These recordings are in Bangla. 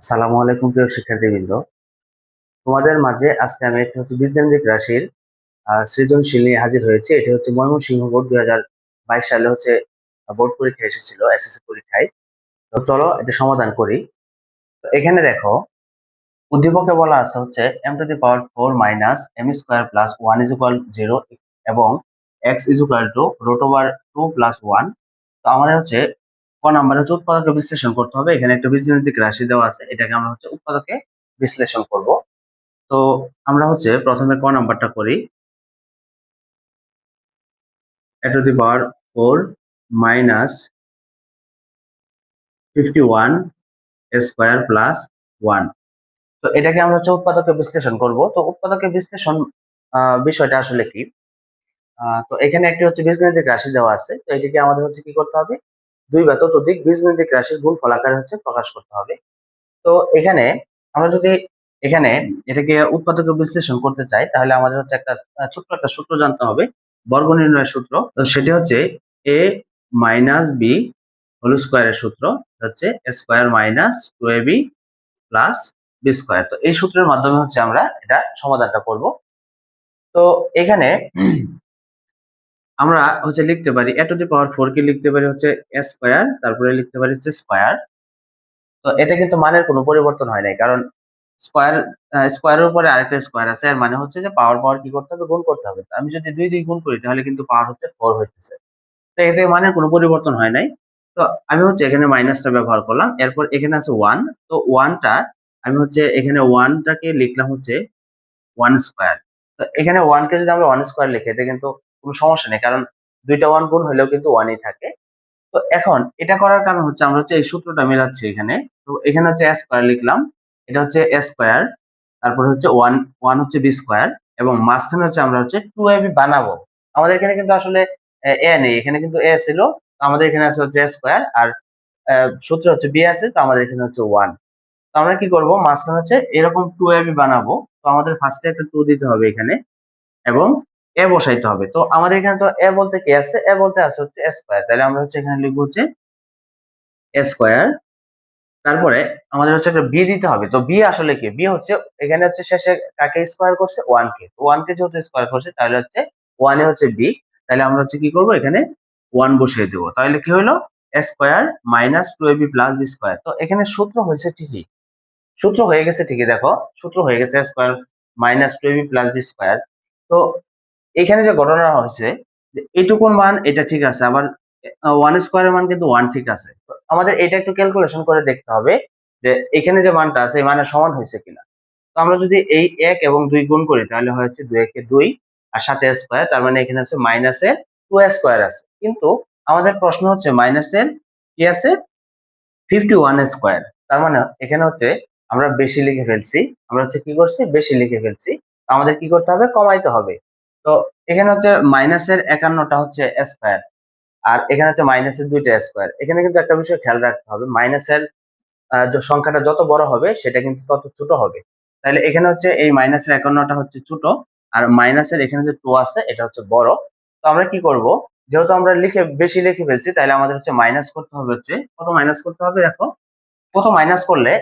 আসসালামু আলাইকুম প্রিয় শিক্ষার্থীবৃন্দ। তোমাদের মাঝে আজকে আমি একটা বীজগণিত রাশির সৃজনশীল নিয়ে হাজির হয়েছি। এটি ময়মনসিংহ বোর্ড 2022 সালে বোর্ড পরীক্ষা এসেছিল, এসএসসি পরীক্ষায়। তো চলো এটা সমাধান করি। তো এখানে দেখো, উদ্দীপকে বলা আছে m⁴ minus m square plus 1 is equal 0 এবং x is equal two √2 plus 1। তো আমাদের ক নাম্বার উৎপাদকে বিশ্লেষণ করতে হবে। এখানে একটা বীজগণিতিক রাশি দেওয়া আছে, এটাকে আমরা উৎপাদকে বিশ্লেষণ করব। তো আমরা প্রথমে ক নাম্বারটা করি। a⁴ minus 51 square plus 1। তো এটাকে আমরা উৎপাদকে বিশ্লেষণ করব। তো উৎপাদকে বিশ্লেষণ বিষয়টা আসলে কি? তো এখানে একটি বীজগণিতিক রাশি দেওয়া আছে। তো এটিকে আমাদের কি করতে হবে? দুই বা ততোধিক বীজগণিতিক রাশির গুণফল আকারে প্রকাশ করতে হবে। তো এখানে আমরা যদি এখানে এটাকে উৎপাদকে বিশ্লেষণ করতে চাই, তাহলে আমাদের একটা ছোট্ট একটা সূত্র জানতে হবে, বর্গ নির্ণয়ের সূত্র। তো সেটি a মাইনাস বি হোল স্কোয়ারের সূত্র square minus 2ab plus b square. তো এই সূত্রের মাধ্যমে আমরা এটা সমাধানটা করব। তো এখানে আমরা লিখতে পারি a⁴ কে লিখতে পারি a স্কোয়ার, তারপরে লিখতে পারি স্কোয়ার। তো এতে কিন্তু মানের কোনো পরিবর্তন হয় নাই, কারণ স্কোয়ার স্কোয়ারের উপরে আরেকটা স্কোয়ার আছে, এর মানে যে পাওয়ার পাওয়ার কি করতে হবে? গুণ করতে হবে। আমি যদি 2 দিয়ে গুণ করি, তাহলে কিন্তু পাওয়ার 4 হইতেছে। তো এতে মানের কোনো পরিবর্তন হয় নাই। তো আমি এখানে মাইনাসটা ব্যবহার করলাম। এরপর এখানে আছে 1। তো 1 টা আমি এখানে 1 টাকে লিখলাম 1 স্কোয়ার। তো এখানে 1 কে যদি আমরা 1 স্কোয়ার লিখি, এতে কিন্তু কোনো সমস্যা নেই, কারণ দুইটা 1 গুণ হলেও কিন্তু 1 ই থাকে। তো এখন এটা করার কারণ আমরা এই সূত্রটা মেলাচ্ছি এখানে। তো এখানে a স্কয়ার লিখলাম, এটা a স্কয়ার, তারপর 1 1 বি স্কয়ার, এবং মাঝখানে আমরা 2ab বানাবো। আমাদের এখানে কিন্তু আসলে a নেই, এখানে কিন্তু a ছিল। তো আমাদের এখানে আছে a স্কয়ার, আর সূত্র b আছে, তো আমাদের এখানে 1। তো আমরা কি করব? মাঝখানে এরকম 2ab বানাবো। তো আমাদের ফার্স্টে একটা 2 দিতে হবে এখানে, এবং এ বসাইতে হবে। তো আমাদের এখানে তো এ বলতে কি আছে? এ বলতে আছে এ স্কয়ার। তাহলে আমরা এখানে লিখবো এ স্কয়ার। তারপরে আমাদের একটা বি দিতে হবে। তো বি আসলে কি? বি এখানে শেষে কাকে স্কয়ার করছে? 1 কে। তো 1 কে যেহেতু স্কয়ার করছে, তাহলে 1 এ বি। তাহলে আমরা কি করব? এখানে 1 বসিয়ে দেব। তাহলে কি হলো? এ square minus 2ab plus B square. তো এখানে সূত্র হয়েছে ঠিকই, সূত্র হয়ে গেছে ঠিকই। দেখো, সূত্র হয়ে গেছে A square minus 2ab plus B square. তো এখানে যে ঘটনা হয়েছে, যে এইটুকুন মান এটা ঠিক আছে, আবার 1 স্কয়ারের মান কিন্তু 1 ঠিক আছে। তো আমাদের এটা একটু ক্যালকুলেশন করে দেখতে হবে যে এখানে যে মানটা আছে, এই মানের সমান হয়েছে কিনা। তো আমরা যদি এই 1 এবং 2 গুণ করি, তাহলে হয় 2 একে 2 আর সাথে স্কয়ার, তার মানে এখানে মাইনাসের 2 স্কয়ার আছে। কিন্তু আমাদের প্রশ্ন মাইনাসের কি আছে? 51 স্কয়ার। তার মানে এখানে আমরা বেশি লিখে ফেলছি। আমরা কি করছি? বেশি লিখে ফেলছি। আমাদের কি করতে হবে? কমাইতে হবে। তো এখানে মাইনাসের 51 টা স্কয়ার, আর এখানে মাইনাসের 2টা স্কয়ার। এখানে কিন্তু একটা বিষয় খেয়াল রাখতে হবে, মাইনাসের যে সংখ্যাটা যত বড় হবে, সেটা কিন্তু তত ছোট হবে। তাহলে এখানে এই মাইনাসের 51 টা ছোট, আর মাইনাসের এখানে যে 2 আছে, এটা বড়। তো আমরা কি করব? যেহেতু আমরা বেশি লিখে ফেলছি, তাহলে আমাদের মাইনাস করতে হবে। কত মাইনাস করতে হবে? দেখো, কত মাইনাস করলে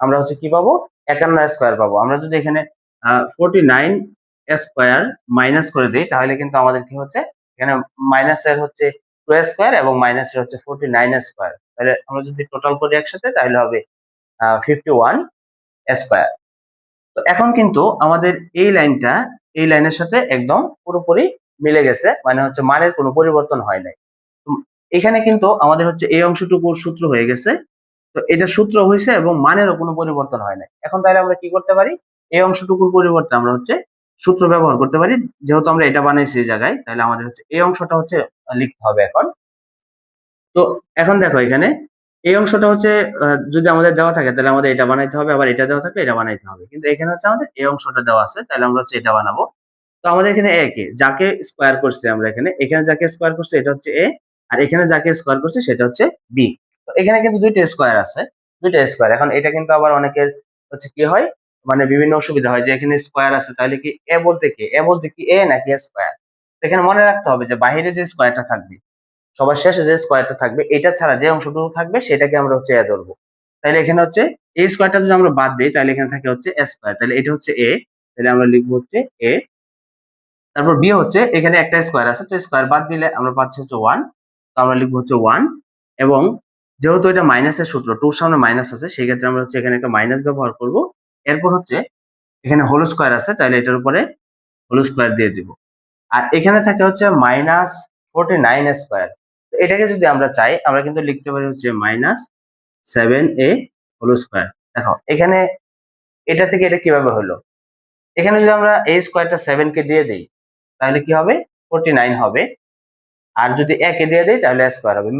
আমরা কি পাবো? 51 স্কয়ার পাবো। আমরা যদি এখানে 49 স্কয়ার মাইনাস করে দেই, তাহলে কিন্তু আমাদের কি এখানে মাইনাসের 2 স্কয়ার এবং মাইনাসের 49 স্কয়ার। তাহলে আমরা যদি টোটাল করি একসাথে, তাহলে হবে 51 স্কয়ার। তো এখন কিন্তু আমাদের এই লাইনটা এই লাইনের সাথে একদম পুরোপুরি মিলে গেছে, মানে মানের কোনো পরিবর্তন হয় নাই। এখানে কিন্তু আমাদের এই অংশটুকুর সূত্র হয়ে গেছে। তো এটা সূত্র হয়েছে এবং মানেরও কোনো পরিবর্তন হয় নাই। এখন তাহলে আমরা কি করতে পারি? এই অংশটুকুর পরিবর্তে আমরা সূত্র ব্যবহার করতে পারি। যেহেতু আমরা এটা বানাইছি এই জায়গায়, তাহলে আমাদের এই অংশটা লিখতে হবে এখন। তো এখন দেখো, এখানে এই অংশটা যদি আমাদের দেওয়া থাকে, তাহলে আমাদের এটা বানাইতে হবে, আবার এটা দেওয়া থাকলে এটা বানাইতে হবে। কিন্তু এখানে আমাদের এই অংশটা দেওয়া আছে, তাহলে আমরা এটা বানাবো। তো আমাদের এখানে a কে যাকে স্কয়ার করছে, আমরা এখানে যাকে স্কয়ার করছে এটা a, আর এখানে যাকে স্কয়ার করছে সেটা b। তো এখানে কিন্তু দুইটা স্কয়ার আছে, দুইটা স্কয়ার। এখন এটা কিন্তু আবার অনেকের কি হয়, মানে বিভিন্ন অসুবিধা হয় যে এখানে স্কয়ার আছে, তাহলে কি a বলতে কি? a বলতে কি a নাকি স্কয়ার? এখানে মনে রাখতে হবে যে বাইরে যে স্কয়ারটা থাকবে, সবার শেষে যে স্কয়ারটা থাকবে, এটা ছাড়া যে অংশটুকু থাকবে, সেটাকে আমরা a ধরবো। তাহলে এখানে এই স্কোয়ারটা যদি আমরা বাদ দিই তাহলে এখানে থাকে হচ্ছে স্কোয়ার, তাহলে এটা হচ্ছে এ, তাহলে আমরা লিখবো হচ্ছে এ। তারপর বি হচ্ছে এখানে একটা স্কোয়ার আছে, তো স্কোয়ার বাদ দিলে আমরা পাচ্ছি হচ্ছে 1, তো আমরা লিখবো হচ্ছে 1। এবং যেহেতু এটা মাইনাসের সূত্র, টুর সামনে মাইনাস আছে, সেই ক্ষেত্রে আমরা হচ্ছে এখানে একটা মাইনাস ব্যবহার করব। এরপর হচ্ছে এখানে হোল স্কোয়ার আছে, তাহলে এটার উপরে হোল স্কোয়ার দিয়ে দিব। আর এখানে থাকে হচ্ছে -49 স্কোয়ার, তো এটাকে যদি আমরা চাই আমরা কিন্তু লিখতে পারি হচ্ছে -7a হোল স্কোয়ার। দেখো এখানে এটা থেকে এটা কিভাবে হলো, এখানে যদি আমরা এই স্কোয়ারটা 7 কে দিয়ে দেই তাহলে কি হবে, 49 হবে। আর যদি একে দিয়ে দেই তাহলে স্কোয়ার হবে।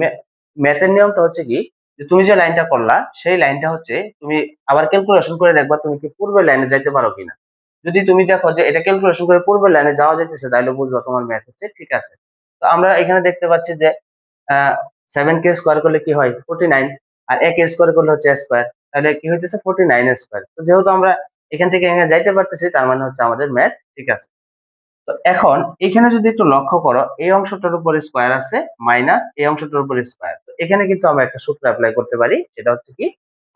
ম্যাথের নিয়মটা হচ্ছে কি, যে তুমি যে লাইনটা করলা সেই লাইনটা হচ্ছে তুমি আবার ক্যালকুলেশন করে দেখবা তুমি কি পূর্বের লাইনে যাইতে পারো কিনা। যদি তুমি দেখো যে এটা ক্যালকুলেশন করে পূর্বের লাইনে যাওয়া যাইতেছে তাহলে বুঝবা তোমার ম্যাথ হচ্ছে ঠিক আছে। তো আমরা এখানে দেখতে পাচ্ছি যে 7 কে স্কোয়ার করলে কি হয় 49, আর একে স্কোয়ার করলে হচ্ছে স্কোয়ার, তাহলে কি হইতেছে 49 স্কোয়ার। তো যেহেতু আমরা এখান থেকে এখানে যাইতে পারতেছি তার মানে হচ্ছে আমাদের ম্যাথ ঠিক আছে। তো এখন এখানে যদি একটু লক্ষ্য করো, এই অংশটার উপর স্কোয়ার আছে মাইনাস এই অংশটার উপর স্কোয়ার, তো এখানে কিন্তু আমরা একটা সূত্র অ্যাপ্লাই করতে পারি, সেটা হচ্ছে কি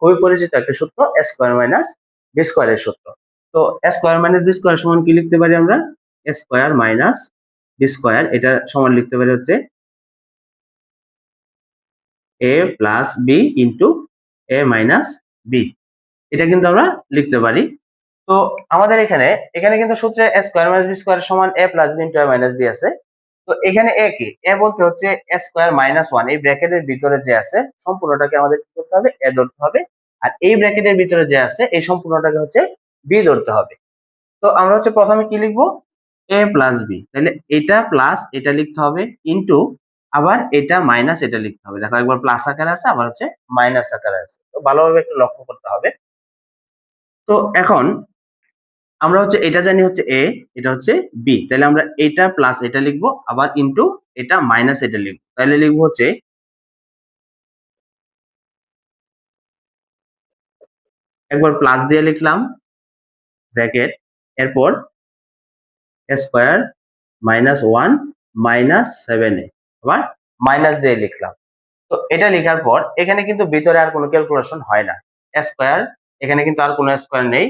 খুবই পরিচিত একটা সূত্র, এ স্কোয়ার মাইনাস বি স্কোয়ারের সূত্র। তো এ স্কোয়ার মাইনাস বি স্কোয়ার সমান কি লিখতে পারি আমরা, এ স্কোয়ার মাইনাস বি স্কোয়ার, এটা সমান লিখতে পারি হচ্ছে A plus b into A minus B, এটা কিন্তু আমরা লিখতে পারি। তো আমাদের এখানে এখানে কিন্তু সূত্রে এ স্কোয়ার মাইনাস বি স্কোয়ার সমান এ প্লাস বি ইন্টু এ মাইনাস বি আছে। তো এখানে এ কি, এ বলতে হচ্ছে এ স্কোয়ার মাইনাস 1, এই ব্র্যাকেটের ভিতরে যে আছে সম্পূর্ণটাকে আমাদের কি করতে হবে, এ ধরতে হবে। আর এই ব্র্যাকেটের ভিতরে যে আছে এই সম্পূর্ণটাকে হচ্ছে বি ধরতে হবে। তো আমরা হচ্ছে প্রথমে কি লিখবো, এ প্লাস বি, তাহলে এটা প্লাস এটা লিখতে হবে ইন্টু আবার এটা মাইনাস এটা লিখতে হবে। দেখো একবার প্লাস আকারে আছে আবার হচ্ছে মাইনাস আকারে আছে, তো ভালোভাবে একটু লক্ষ্য করতে হবে। তো এখন আমরা হচ্ছে এটা জানি হচ্ছে এ, এটা হচ্ছে বি, তাহলে আমরা এটা প্লাস এটা লিখবো আবার ইনটু এটা মাইনাস এটা লিখবো, তাহলে লিখবো হচ্ছে একবার প্লাস দিয়ে লিখলাম ব্র্যাকেট, এরপর স্কোয়ার -1 -7a, আবার মাইনাস দিয়ে লিখলাম। তো এটা লেখার পর এখানে কিন্তু ভিতরে আর কোনো ক্যালকুলেশন হয় না, স্কোয়ার এখানে কিন্তু আর কোনো স্কোয়ার নেই,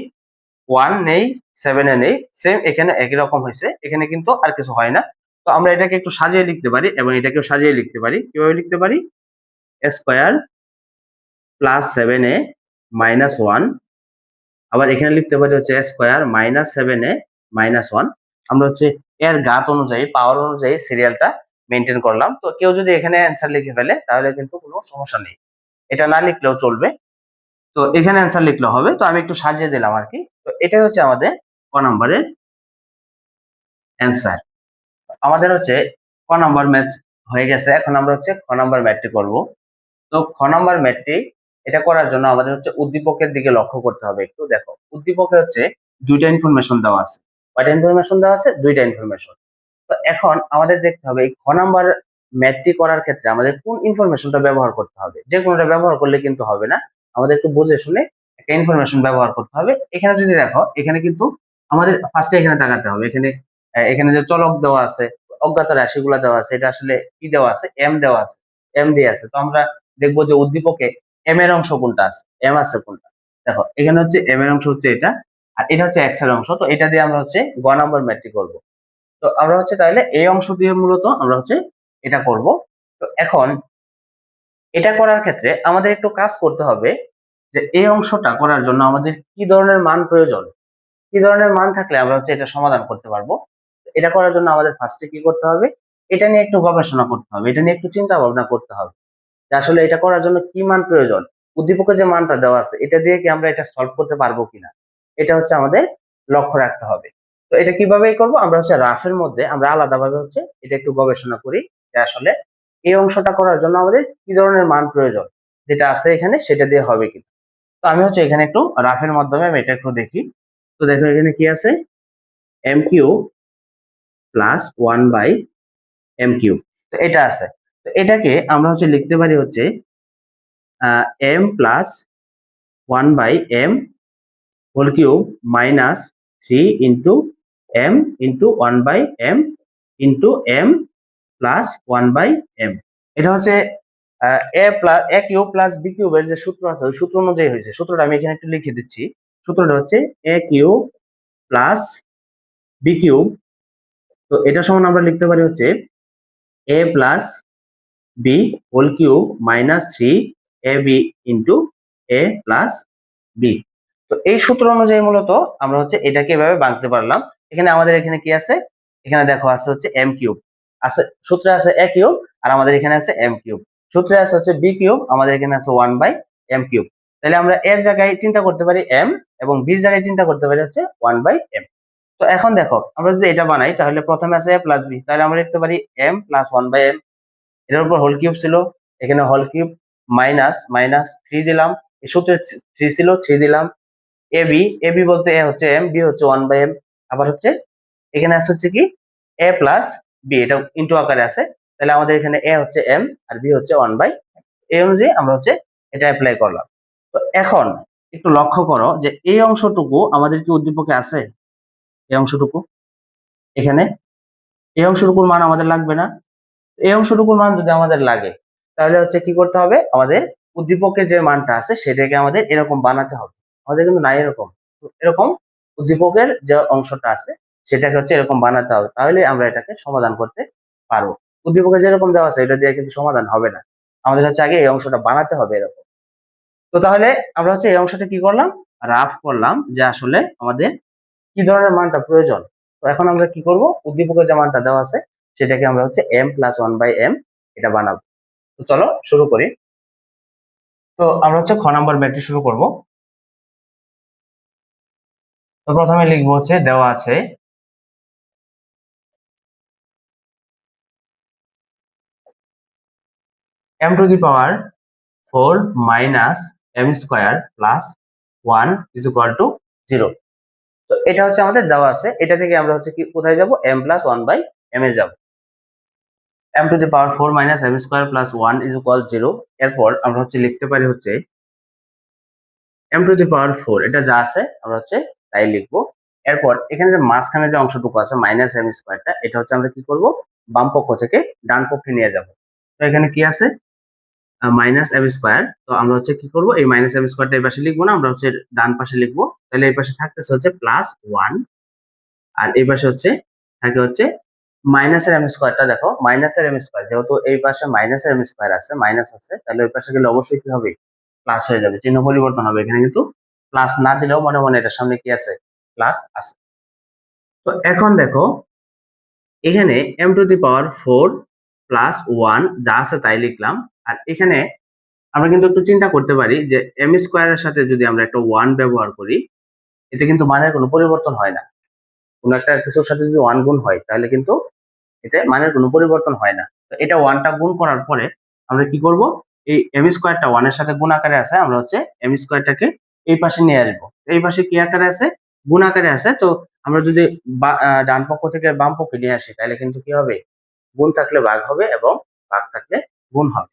1 নেই, 7 এ নেই, সেম এখানে একই রকম হয়েছে, এখানে কিন্তু আর কিছু হয় না। তো আমরা এটাকে একটু সাজিয়ে লিখতে পারি এবং এটাকেও সাজিয়ে লিখতে পারি, কিভাবে লিখতে পারি, স্কোয়ার প্লাস 7a মাইনাস 1, আবার এখানে লিখতে পারি হচ্ছে স্কোয়ার -7a -1। আমরা হচ্ছে এর ঘাত অনুযায়ী পাওয়ার অনুযায়ী সিরিয়ালটা মেনটেন করলাম। তো কেউ যদি এখানে অ্যান্সার লিখে ফেলে তাহলে কিন্তু কোনো সমস্যা নেই, এটা না লিখলেও চলবে, তো এখানে অ্যান্সার লিখলে হবে। তো আমি একটু সাজিয়ে দিলাম আর কি। তো এটাই হচ্ছে আমাদের ক নম্বরের অ্যান্সার। আমাদের হচ্ছে ক নম্বর ম্যাথ হয়ে গেছে, এখন আমরা হচ্ছে খ নম্বর ম্যাথটি করব। তো খ নম্বর ম্যাথটি এটা করার জন্য আমাদের হচ্ছে উদ্দীপকের দিকে লক্ষ্য করতে হবে। একটু দেখো উদ্দীপকে হচ্ছে দুইটা ইনফরমেশন দেওয়া আছে, কয়টা ইনফরমেশন দেওয়া আছে, দুইটা ইনফরমেশন। তো এখন আমাদের দেখতে হবে এই খ নাম্বার ম্যাথটি করার ক্ষেত্রে আমাদের কোন ইনফরমেশনটা ব্যবহার করতে হবে। যে কোনোটা ব্যবহার করলে কিন্তু হবে না, আমাদের একটু বুঝে শুনে একটা ইনফরমেশন ব্যবহার করতে হবে। এখানে যদি দেখো এখানে কিন্তু আমাদের ফার্স্টে এখানে তাকাতে হবে, এখানে এখানে যে চলক দেওয়া আছে, অজ্ঞাত রাশিগুলো দেওয়া আছে, এটা আসলে কি দেওয়া আছে, এম দেওয়া আছে, এম দিয়ে আছে। তো আমরা দেখবো যে উদ্দীপকে এম এর অংশ কোনটা আছে, এম আছে কোনটা। দেখো এখানে হচ্ছে এম এর অংশ হচ্ছে এটা, আর এটা হচ্ছে এক্স এর অংশ। তো এটা দিয়ে আমরা হচ্ছে গ নাম্বার ম্যাথটি করবো। তো আমরা হচ্ছে তাহলে এই অংশ দিয়ে মূলত আমরা হচ্ছে এটা করব। তো এখন এটা করার ক্ষেত্রে আমাদের একটু কাজ করতে হবে, যে এই অংশটা করার জন্য আমাদের কি ধরনের মান প্রয়োজন, কি ধরনের মান থাকলে আমরা হচ্ছে এটা সমাধান করতে পারবো। এটা করার জন্য আমাদের ফার্স্টে কি করতে হবে, এটা নিয়ে একটু গবেষণা করতে হবে, এটা নিয়ে একটু চিন্তা ভাবনা করতে হবে যে আসলে এটা করার জন্য কি মান প্রয়োজন, উদ্দীপকে যে মানটা দেওয়া আছে এটা দিয়ে কি আমরা এটা সলভ করতে পারবো কিনা, এটা হচ্ছে আমাদের লক্ষ্য রাখতে হবে। তো এটা কিভাবে করব, আমরা হচ্ছে রাফের মধ্যে আমরা আলাদাভাবে হচ্ছে এটা একটু গবেষণা করি যে আসলে এই অংশটা করার জন্য আমাদের কি ধরনের মান প্রয়োজন, যেটা আছে এখানে সেটা দিয়ে হবে কিনা। তো আমি হচ্ছে এখানে একটু রাফের মাধ্যমে আমি এটা একটু দেখি। তো দেখো এখানে কি আছে, M Q plus 1/m Q, তো এটা আছে। তো এটাকে আমরা হচ্ছে লিখতে পারি হচ্ছে M plus 1/m whole cube minus 3 into m into 1/m into m plus 1/m। এটা হচ্ছে এ কিউব প্লাস বি কিউবের যে সূত্র আছে ওই সূত্র অনুযায়ী হয়েছে। সূত্রটা আমি এখানে একটু লিখে দিচ্ছি। সূত্রটা হচ্ছে A cube plus B cube. তো এটা সমান আমরা লিখতে পারি হচ্ছে A plus B whole cube minus 3ab into A plus B. তো এই সূত্র অনুযায়ী মূলত আমরা হচ্ছে এটাকে এভাবে বাঁধতে পারলাম। এখানে আমাদের এখানে কি আছে, এখানে দেখো আছে হচ্ছে এম কিউব আছে, সূত্রে আছে এ কিউব, আর আমাদের এখানে আছে এম কিউব। সূত্রে আছে হচ্ছে বি কিউব, আমাদের এখানে আছে 1/m কিউব। তাহলে আমরা এর জায়গায় চিন্তা করতে পারি m, এবং বির জায়গায় চিন্তা করতে পারি হচ্ছে 1/m। তো এখন দেখো আমরা যদি এটা বানাই তাহলে প্রথমে আছে a প্লাস বি, তাহলে আমরা লিখতে পারি m প্লাস 1/m। এটার উপর হোল কিউব ছিল, এখানে হোল কিউব মাইনাস মাইনাস 3 দিলাম, এই সূত্রে 3 ছিল 3 দিলাম। এবি, এবি বলতে এ হচ্ছে এম, বি হচ্ছে 1/m। আবার হচ্ছে এখানে আছে হচ্ছে কি এ প্লাস বি, এটা ইন্টু আকারে আছে, তাহলে আমাদের এখানে এ হচ্ছে এম আর বি হচ্ছে 1/m। এই অনুযায়ী আমরা হচ্ছে এটা অ্যাপ্লাই করলাম। তো এখন একটু লক্ষ্য করো যে এই অংশটুকু আমাদের কি উদ্দীপকে আছে? এই অংশটুকু এখানে, এই অংশটুকুর মান আমাদের লাগবে না? এই অংশটুকুর মান যদি আমাদের লাগে তাহলে হচ্ছে কি করতে হবে, আমাদের উদ্দীপকের যে মানটা আছে সেটাকে আমাদের এরকম বানাতে হবে। আমাদের কিন্তু নাই এরকম, এরকম উদ্দীপকের যে অংশটা আছে সেটাকে হচ্ছে এরকম বানাতে হবে, তাহলে আমরা এটাকে সমাধান করতে পারবো। উদ্দীপকে যেরকম দেওয়া আছে এটা দিয়ে কিন্তু সমাধান হবে না, আমাদের হচ্ছে আগে এই অংশটা বানাতে হবে এরকম। তো তাহলে আমরা হচ্ছে এই অংশটা কি করলাম, রাফ করলাম যে আসলে আমাদের কি ধরনের মানটা প্রয়োজন। তো এখন আমরা কি করব, উদ্দীপকের যে মানটা দেওয়া আছে সেটাকে আমরা হচ্ছে m প্লাস 1/m এটা বানাবো। তো চলো শুরু করি। তো আমরা হচ্ছে খ নাম্বার ম্যাথটি শুরু করব। তো প্রথমে লিখবো হচ্ছে দেওয়া আছে m to the power 4 minus m square plus 1 is equal two 0। তো এটা হচ্ছে আমাদের দেওয়া আছে, এটা থেকে আমরা হচ্ছে কি কোথায় যাব, m প্লাস 1/m এ যাব। m to the power 4 minus m square plus 1 is equal 0। এরপর আমরা হচ্ছে লিখতে পারি হচ্ছে m টু দি পাওয়ার 4, এটা যা আছে আমরা হচ্ছে তাই লিখবো। এরপর এখানে যে মাঝখানে যে অংশটুকু আছে মাইনাস m স্কয়ারটা, এটা হচ্ছে আমরা কি করব, বাম পক্ষ থেকে ডান পক্ষে নিয়ে যাব। তো এখানে কি আছে, মাইনাস m স্কয়ার। তো আমরা হচ্ছে কি করব, এই মাইনাস m স্কয়ারটা এই পাশে লিখবো না, আমরা হচ্ছে ডান পাশে লিখবো। তাহলে এই পাশে থাকতেছে হচ্ছে প্লাস 1, আর এই পাশে হচ্ছে থাকে হচ্ছে মাইনাসের m স্কয়ারটা। দেখো মাইনাসের m স্কয়ার, যেহেতু এই পাশে মাইনাসের m স্কয়ার আছে, মাইনাস আছে, তাহলে ওই পাশে গেলে অবশ্যই কি হবে, প্লাস হয়ে যাবে, চিহ্ন পরিবর্তন হবে। এখানে কিন্তু প্লাস না দিলেও মনে মনে এটার সামনে কি আছে, প্লাস আছে। তো এখন দেখো এখানে m to the power 4 plus 1 যা আছে তাই লিখলাম। আর এখানে আমরা কিন্তু একটু চিন্তা করতে পারি যে m স্কয়ারের সাথে যদি আমরা একটা 1 ব্যবহার করি, এতে কিন্তু মানের কোনো পরিবর্তন হয় না। কোনো একটা কিছুর সাথে যদি 1 গুণ হয় তাহলে কিন্তু এতে মানের কোনো পরিবর্তন হয় না। তো এটা 1টা গুণ করার পরে আমরা কি করব, এই m স্কয়ারটা 1 এর সাথে গুণ আকারে আছে, আমরা হচ্ছে m স্কয়ারটাকে এই পাশে নিয়ে আসব। এই পাশে কি আকারে আছে, গুণ আকারে আছে। তো আমরা যদি ডান পক্ষ থেকে বাম পক্ষে নিয়ে আসি তাহলে কিন্তু কি হবে, গুণ থাকলে ভাগ হবে এবং ভাগ থাকলে গুণ হবে।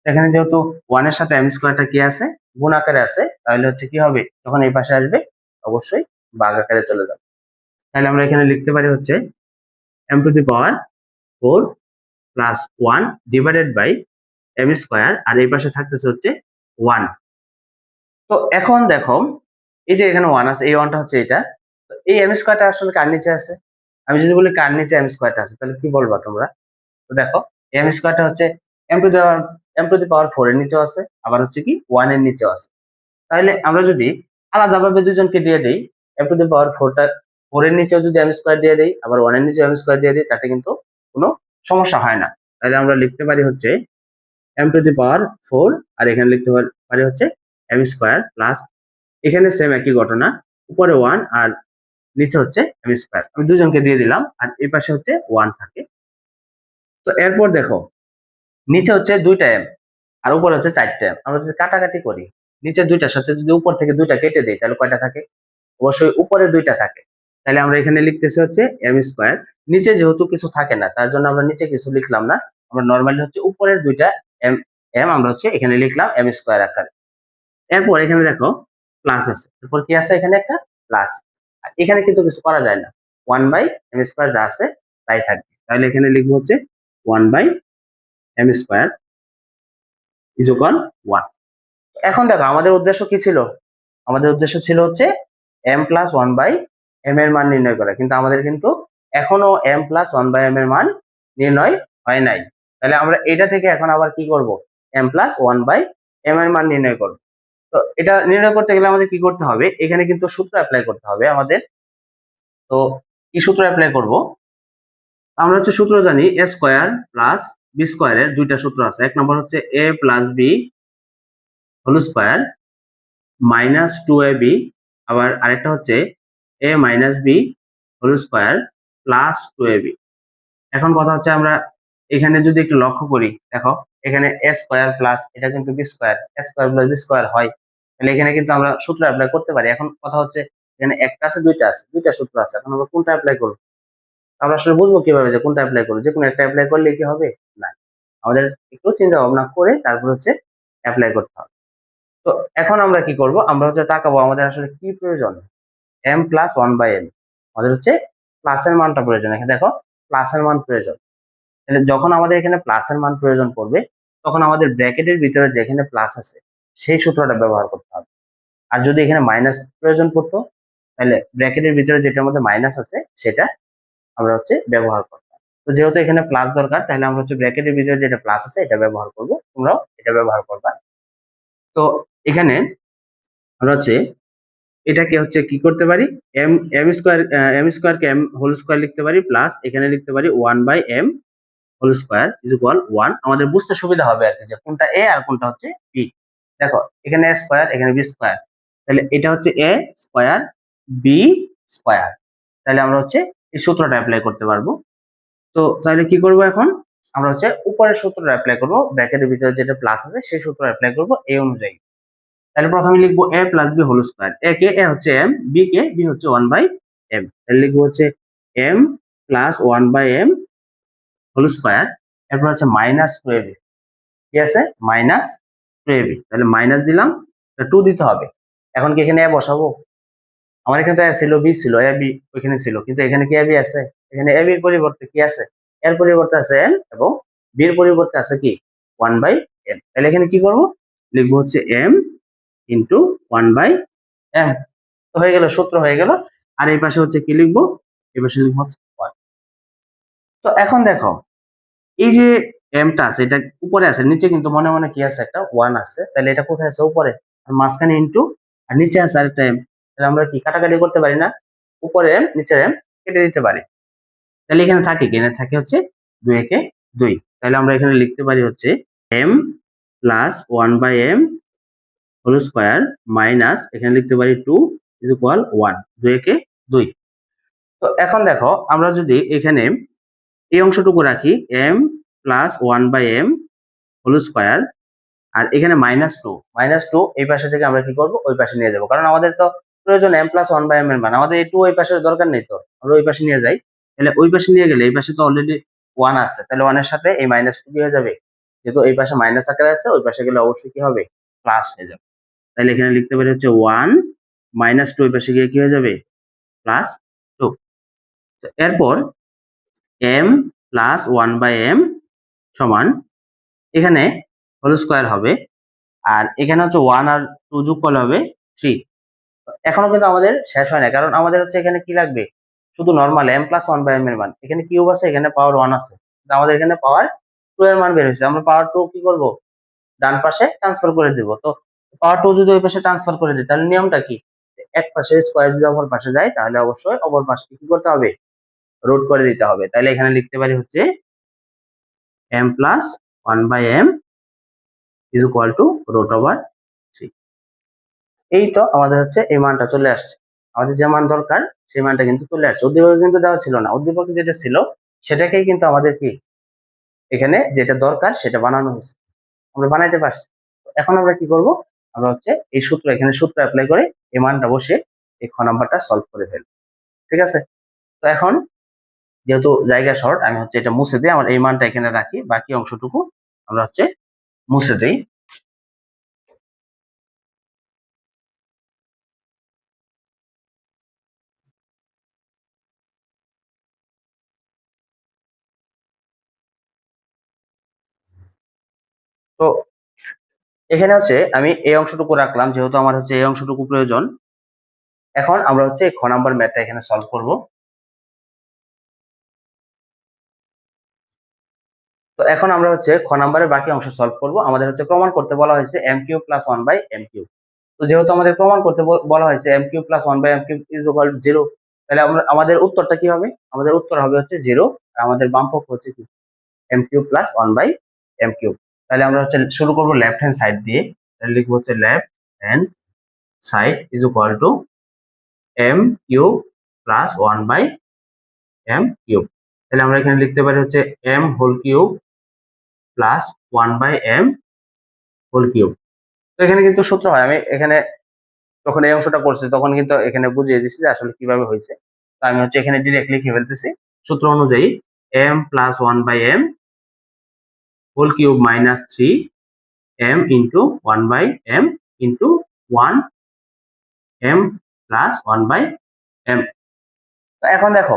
এখানে যেহেতু 1 এর সাথে m স্কয়ারটা কি আছে, গুণ আকারে আছে, তাহলে হচ্ছে কি হবে, যখন এই পাশে আসবে অবশ্যই ভাগ আকারে চলে যাবে। তাহলে আমরা এখানে লিখতে পারি হচ্ছে m to the power 4 plus 1 divided by m square, আর এই পাশে থাকতেছে হচ্ছে 1। তো এখন দেখো এই যে এখানে 1 আছে, এই 1টা হচ্ছে এটা। তো এই m স্কয়ারটা আসলে কার নিচে আছে, আমি যদি বলি কার নিচে m স্কয়ারটা আছে তাহলে কি বলবা তোমরা? তো দেখো m স্কয়ারটা হচ্ছে m টু দি পাওয়ার 4 এর নিচেও আছে, আবার হচ্ছে কি 1 এর নিচেও আছে। তাহলে আমরা যদি আলাদাভাবে দুজনকে দিয়ে দেই, m টু দি পাওয়ার 4টা 4 এর নিচেও যদি m স্কয়ার দিয়ে দেই, আবার 1 এর নিচেও m স্কয়ার দিয়ে দেই, তাতে কিন্তু কোনো সমস্যা হয় না। তাহলে আমরা লিখতে পারি হচ্ছে m টু দি পাওয়ার 4, আর এখানে লিখতে পারি হচ্ছে m স্কয়ার প্লাস, এখানে সেম একই ঘটনা, উপরে 1 আর নিচে হচ্ছে m স্কয়ার। আমি দুজনকে দিয়ে দিলাম, আর এই পাশে হচ্ছে 1 থাকে। তো এরপর দেখো নিচে হচ্ছে 2টা m আর উপরে হচ্ছে 4টা m। আমরা যদি কাটাকাটি করি, নিচে 2টার সাথে যদি উপর থেকে 2টা কেটে দেই তাহলে কয়টা থাকে, অবশ্যই উপরে 2টা থাকে। তাহলে আমরা এখানে লিখতেছি হচ্ছে m স্কয়ার। নিচে যেহেতু কিছু থাকে না তার জন্য আমরা নিচে কিছু লিখলাম না, আমরা নরমালি হচ্ছে উপরের 2টা m m আমরা হচ্ছে এখানে লিখলাম m স্কয়ার আকারে। এরপর এখানে দেখো প্লাস আছে, এরপর কি আছে, এখানে একটা প্লাস। আর এখানে কিন্তু কিছু করা যায় না, 1/m স্কয়ার যা আছে তাই থাকবে। তাহলে এখানে লিখবো হচ্ছে 1/m স্কয়ার ইজ ইকুয়াল 1। এখন দেখো আমাদের উদ্দেশ্য কি ছিল? আমাদের উদ্দেশ্য ছিল হচ্ছে m প্লাস 1/m এর মান নির্ণয় করা, কিন্তু আমাদের কিন্তু এখনো m প্লাস 1/m এর মান নির্ণয় হয় নাই। তাহলে আমরা এটা থেকে এখন আবার কি করব? m প্লাস 1/m এর মান নির্ণয় করব। তো এটা নির্ণয় করতে গেলে আমাদের কি করতে হবে? এখানে কিন্তু সূত্র অ্যাপ্লাই করতে হবে আমাদের। তো কি সূত্র অ্যাপ্লাই করব? আমরা হচ্ছে সূত্র জানি a স্কয়ার প্লাস b স্কয়ারের দুইটা সূত্র আছে। এক নম্বর হচ্ছে a plus b whole square minus 2ab, আবার আরেকটা হচ্ছে a minus b whole square plus 2ab। এখন কথা হচ্ছে আমরা এখানে যদি একটু লক্ষ্য করি, দেখো এখানে a স্কয়ার প্লাস এটা কিন্তু b square, a square plus b square হয়, তাহলে এখানে কিন্তু আমরা সূত্র অ্যাপ্লাই করতে পারি। এখন কথা হচ্ছে এখানে একটা আছে দুইটা আছে, দুইটা সূত্র আছে, এখন আমরা কোনটা অ্যাপ্লাই করব? আমরা আসলে বুঝবো কিভাবে যে কোনটা অ্যাপ্লাই করব? যে কোনো একটা অ্যাপ্লাই করলে কি হবে? না, আমাদের একটু চিন্তা ভাবনা করে তারপর হচ্ছে অ্যাপ্লাই করতে হবে। তো এখন আমরা কি করব? আমরা হচ্ছে তাকাবো আমাদের আসলে কি প্রয়োজন। m প্লাস 1/m, আমাদের হচ্ছে প্লাসের মানটা প্রয়োজন। এখানে দেখো প্লাসের মান প্রয়োজন। তাহলে যখন আমাদের এখানে প্লাসের মান প্রয়োজন পড়বে, তখন আমাদের ব্র্যাকেটের ভিতরে যেখানে প্লাস আছে সেই সূত্রটা ব্যবহার করতে হবে। আর যদি এখানে মাইনাস প্রয়োজন পড়তো, তাহলে ব্র্যাকেটের ভিতরে যেটার মধ্যে মাইনাস আছে সেটা আমরা হচ্ছে ব্যবহার করবো। তো যেহেতু এখানে প্লাস দরকার, তাহলে আমরা হচ্ছে ব্র্যাকেটের ভিতরে যেটা প্লাস আছে এটা ব্যবহার করব, তোমরাও এটা ব্যবহার করবা। তো এখানে আমরা হচ্ছে এটাকে হচ্ছে কি করতে পারি? M m square, m square কে এম হোল স্কোয়ার লিখতে পারি, প্লাস এখানে লিখতে পারি 1/m whole square is equal 1। আমাদের বুঝতে সুবিধা হবে আর কি, যে কোনটা এ আর কোনটা হচ্ছে বি। দেখো এখানে এ স্কোয়ার, এখানে বি স্কোয়ার, তাহলে এটা হচ্ছে এ স্কোয়ার বি স্কোয়ার। তাহলে আমরা হচ্ছে এই সূত্রটা অ্যাপ্লাই করতে পারবো। তো তাহলে কি করব এখন? আমরা হচ্ছে উপরের সূত্রটা অ্যাপ্লাই করব, ব্র্যাকেটের ভিতরে যেটা প্লাস আছে সেই সূত্র অ্যাপ্লাই করব এই অনুযায়ী। তাহলে প্রথমে লিখবো a plus B whole square. a কে a হচ্ছে m, b কে b হচ্ছে 1/m। তাহলে লিখবো হচ্ছে m plus 1/m whole square, এরপর হচ্ছে মাইনাস 2ab। কি আছে? Minus 2ab। তাহলে মাইনাস দিলাম, 2 দিতে হবে। এখন কি এখানে a বসাবো? আমার এখানে তো a ছিল, b ছিল, a b ওইখানে ছিল, কিন্তু এখানে কি a b আছে? এখানে a b এর পরিবর্তে কি আছে? এর পরিবর্তে আছে m, এবং b এর পরিবর্তে আছে কি 1/m। তাহলে এখানে কি করব? লিখবো হচ্ছে m ইন্টু 1/m। তো হয়ে গেল, সূত্র হয়ে গেল। আর এই পাশে হচ্ছে কি লিখবো? এই পাশে লিখবো হচ্ছে 1। তো এখন দেখো এই যে এমটা আছে এটা উপরে আছে, নিচে কিন্তু মনে মনে কি আছে? একটা 1 আছে। তাহলে এটা কোথায় আছে? উপরে। আর মাঝখানে ইন্টু, আর নিচে আছে আরেকটা এম। তাহলে আমরা কি কাটাকাটি করতে পারি না? উপরে এম নিচের এম কেটে দিতে পারি। তাহলে এখানে থাকে কি? এখানে থাকে হচ্ছে 2 একে 2। তাহলে আমরা এখানে লিখতে পারি হচ্ছে m plus 1/m whole square minus এখানে লিখতে পারি 2 ইজ ইকুয়াল 1। 2 একে 2। তো এখন দেখো আমরা যদি এখানে এই অংশটুকু রাখি m plus 1/m whole square, আর এখানে -2, -2 এই পাশে থেকে আমরা কি করব? ওই পাশে নিয়ে যাব, কারণ আমাদের তো প্রয়োজন m প্লাস 1/m এর মান। আমাদের এই 2 ওই পাশে দরকার নেই, তো আমরা ওই পাশে নিয়ে যাই। তাহলে ওই পাশে নিয়ে গেলে এই পাশে তো অলরেডি 1 আছে, তাহলে 1 এর সাথে এই -2 কি হয়ে যাবে? যেহেতু এই পাশে মাইনাস আকারে আছে, ওই পাশে গেলে অবশ্যই কি হবে? প্লাস হয়ে যাবে। তাহলে এখানে লিখতে পারি হচ্ছে 1 -2, ওই পাশে গিয়ে কি হয়ে যাবে? +2। তো এরপর m প্লাস 1/m সমান এখানে হোল স্কয়ার হবে, আর এখানে হচ্ছে 1 আর 2 যোগ করলে হবে 3। এখনো কিন্তু আমাদের শেষ হয় না, কারণ আমাদের হচ্ছে এখানে কি লাগবে? শুধু নরমাল m প্লাস 1/m এর মান। এখানে কিউব আছে, এখানে পাওয়ার 1 আছে, কিন্তু আমাদের এখানে পাওয়ার 2 এর মান বের হয়েছে। আমরা পাওয়ার 2 কি করব? ডান পাশে ট্রান্সফার করে দিব। তো পাওয়ার 2 যদি ওই পাশে ট্রান্সফার করে দিই, তাহলে নিয়মটা কি? এক পাশে স্কয়ার যদি অপর পাশে যায়, তাহলে অবশ্যই অপর পাশে কি করতে হবে? রুট করে দিতে হবে। তাহলে এখানে লিখতে পারি হচ্ছে m plus 1/m is equal two √3। এই তো আমাদের হচ্ছে এই মানটা চলে আসছে। আমাদের যে মান দরকার সেই মানটা কিন্তু চলে আসছে। উদ্দীপকে কিন্তু দেওয়া ছিল না, উদ্দীপকে যেটা ছিল সেটাকেই কিন্তু আমাদের কি এখানে যেটা দরকার সেটা বানানো হয়েছে, আমরা বানাইতে পারছি। এখন আমরা কি করব? আমরা হচ্ছে এই সূত্র, এখানে সূত্র অ্যাপ্লাই করে এই মানটা বসে এই খ নাম্বারটা সলভ করে ফেলব। ঠিক আছে? তো এখন যেহেতু জায়গা শর্ট, আমি হচ্ছে এটা মুছে দিই, আমার এই মানটা এখানে রাখি, বাকি অংশটুকু আমরা হচ্ছে মুছে দিই। তো এখানে হচ্ছে আমি এই অংশটুকু রাখলাম, যেহেতু আমার হচ্ছে এই অংশটুকু প্রয়োজন। এখন আমরা হচ্ছে খ নাম্বার ম্যাথটা এখানে সলভ করব। তো এখন আমরা হচ্ছে খ নাম্বারের বাকি অংশ সলভ করব। আমাদের হচ্ছে প্রমাণ করতে বলা হয়েছে m cube plus one by m cube. তো যেহেতু আমাদের প্রমাণ করতে বলা হয়েছে m cube plus one by m cube is equal to zero, তাহলে আমাদের উত্তরটা কি হবে? আমাদের উত্তর হবে হচ্ছে জিরো। আর আমাদের বাম পক্ষ হচ্ছে কি? M cube plus one by m cube. তাহলে আমরা হচ্ছে শুরু করবো লেফট হ্যান্ড সাইড দিয়ে। তাহলে লিখবো হচ্ছে left hand side is equal to m cube plus one by m cube. তাহলে আমরা এখানে লিখতে পারি হচ্ছে m whole cube plus one by m whole cube. তো এখানে কিন্তু সূত্র হয়, আমি এখানে যখন এই অংশটা করছি তখন কিন্তু এখানে বুঝিয়ে দিচ্ছি যে আসলে কিভাবে হয়েছে। তো আমি হচ্ছে এখানে ডিরেক্টলি লিখে ফেলতেছি সূত্র অনুযায়ী m plus one by m whole cube minus three m into one by m into one m plus one by m. এখন দেখো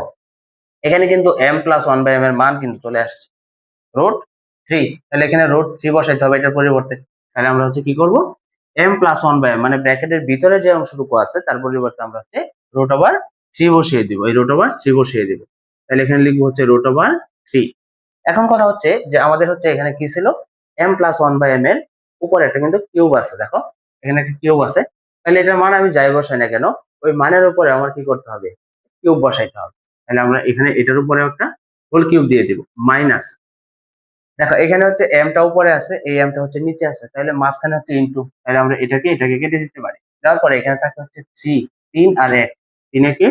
এখানে কিন্তু m plus one by M এর মান কিন্তু চলে আসছে রুট থ্রি। তাহলে এখানে রুট থ্রি বসাইতে হবে এটার পরিবর্তে। তাহলে আমরা হচ্ছে কি করব, m plus one by m মানে ব্র্যাকেটের ভিতরে যে অংশটুকু আছে তার পরিবর্তে আমরা হচ্ছে রুট ওভার থ্রি বসিয়ে দিব, এই রুট ওভার থ্রি বসিয়ে দিব। তাহলে এখানে লিখবো হচ্ছে রুট ওভার থ্রি। এখন কথা হচ্ছে যে আমাদের হচ্ছে এখানে কি ছিল, m plus one by M এর উপরে একটা কিন্তু কিউব আছে, দেখো এখানে একটা কিউব আছে। তাহলে এটার মান আমি যাই বসাই না কেন, ওই মানের উপরে আমার কি করতে হবে, কিউব বসাইতে হবে। তাহলে আমরা এখানে এটার উপরে একটা হোল কিউব দিয়ে দিব মাইনাস, দেখো এখানে হচ্ছে এমটা উপরে আছে, এই এমটা হচ্ছে নিচে আছে, তাহলে মাঝখানে হচ্ছে ইনটু। তাহলে আমরা এটাকে কেটে দিতে পারি। দেওয়ার পরে এখানে থাকে হচ্ছে থ্রি, তিন আর এক, তিনে কি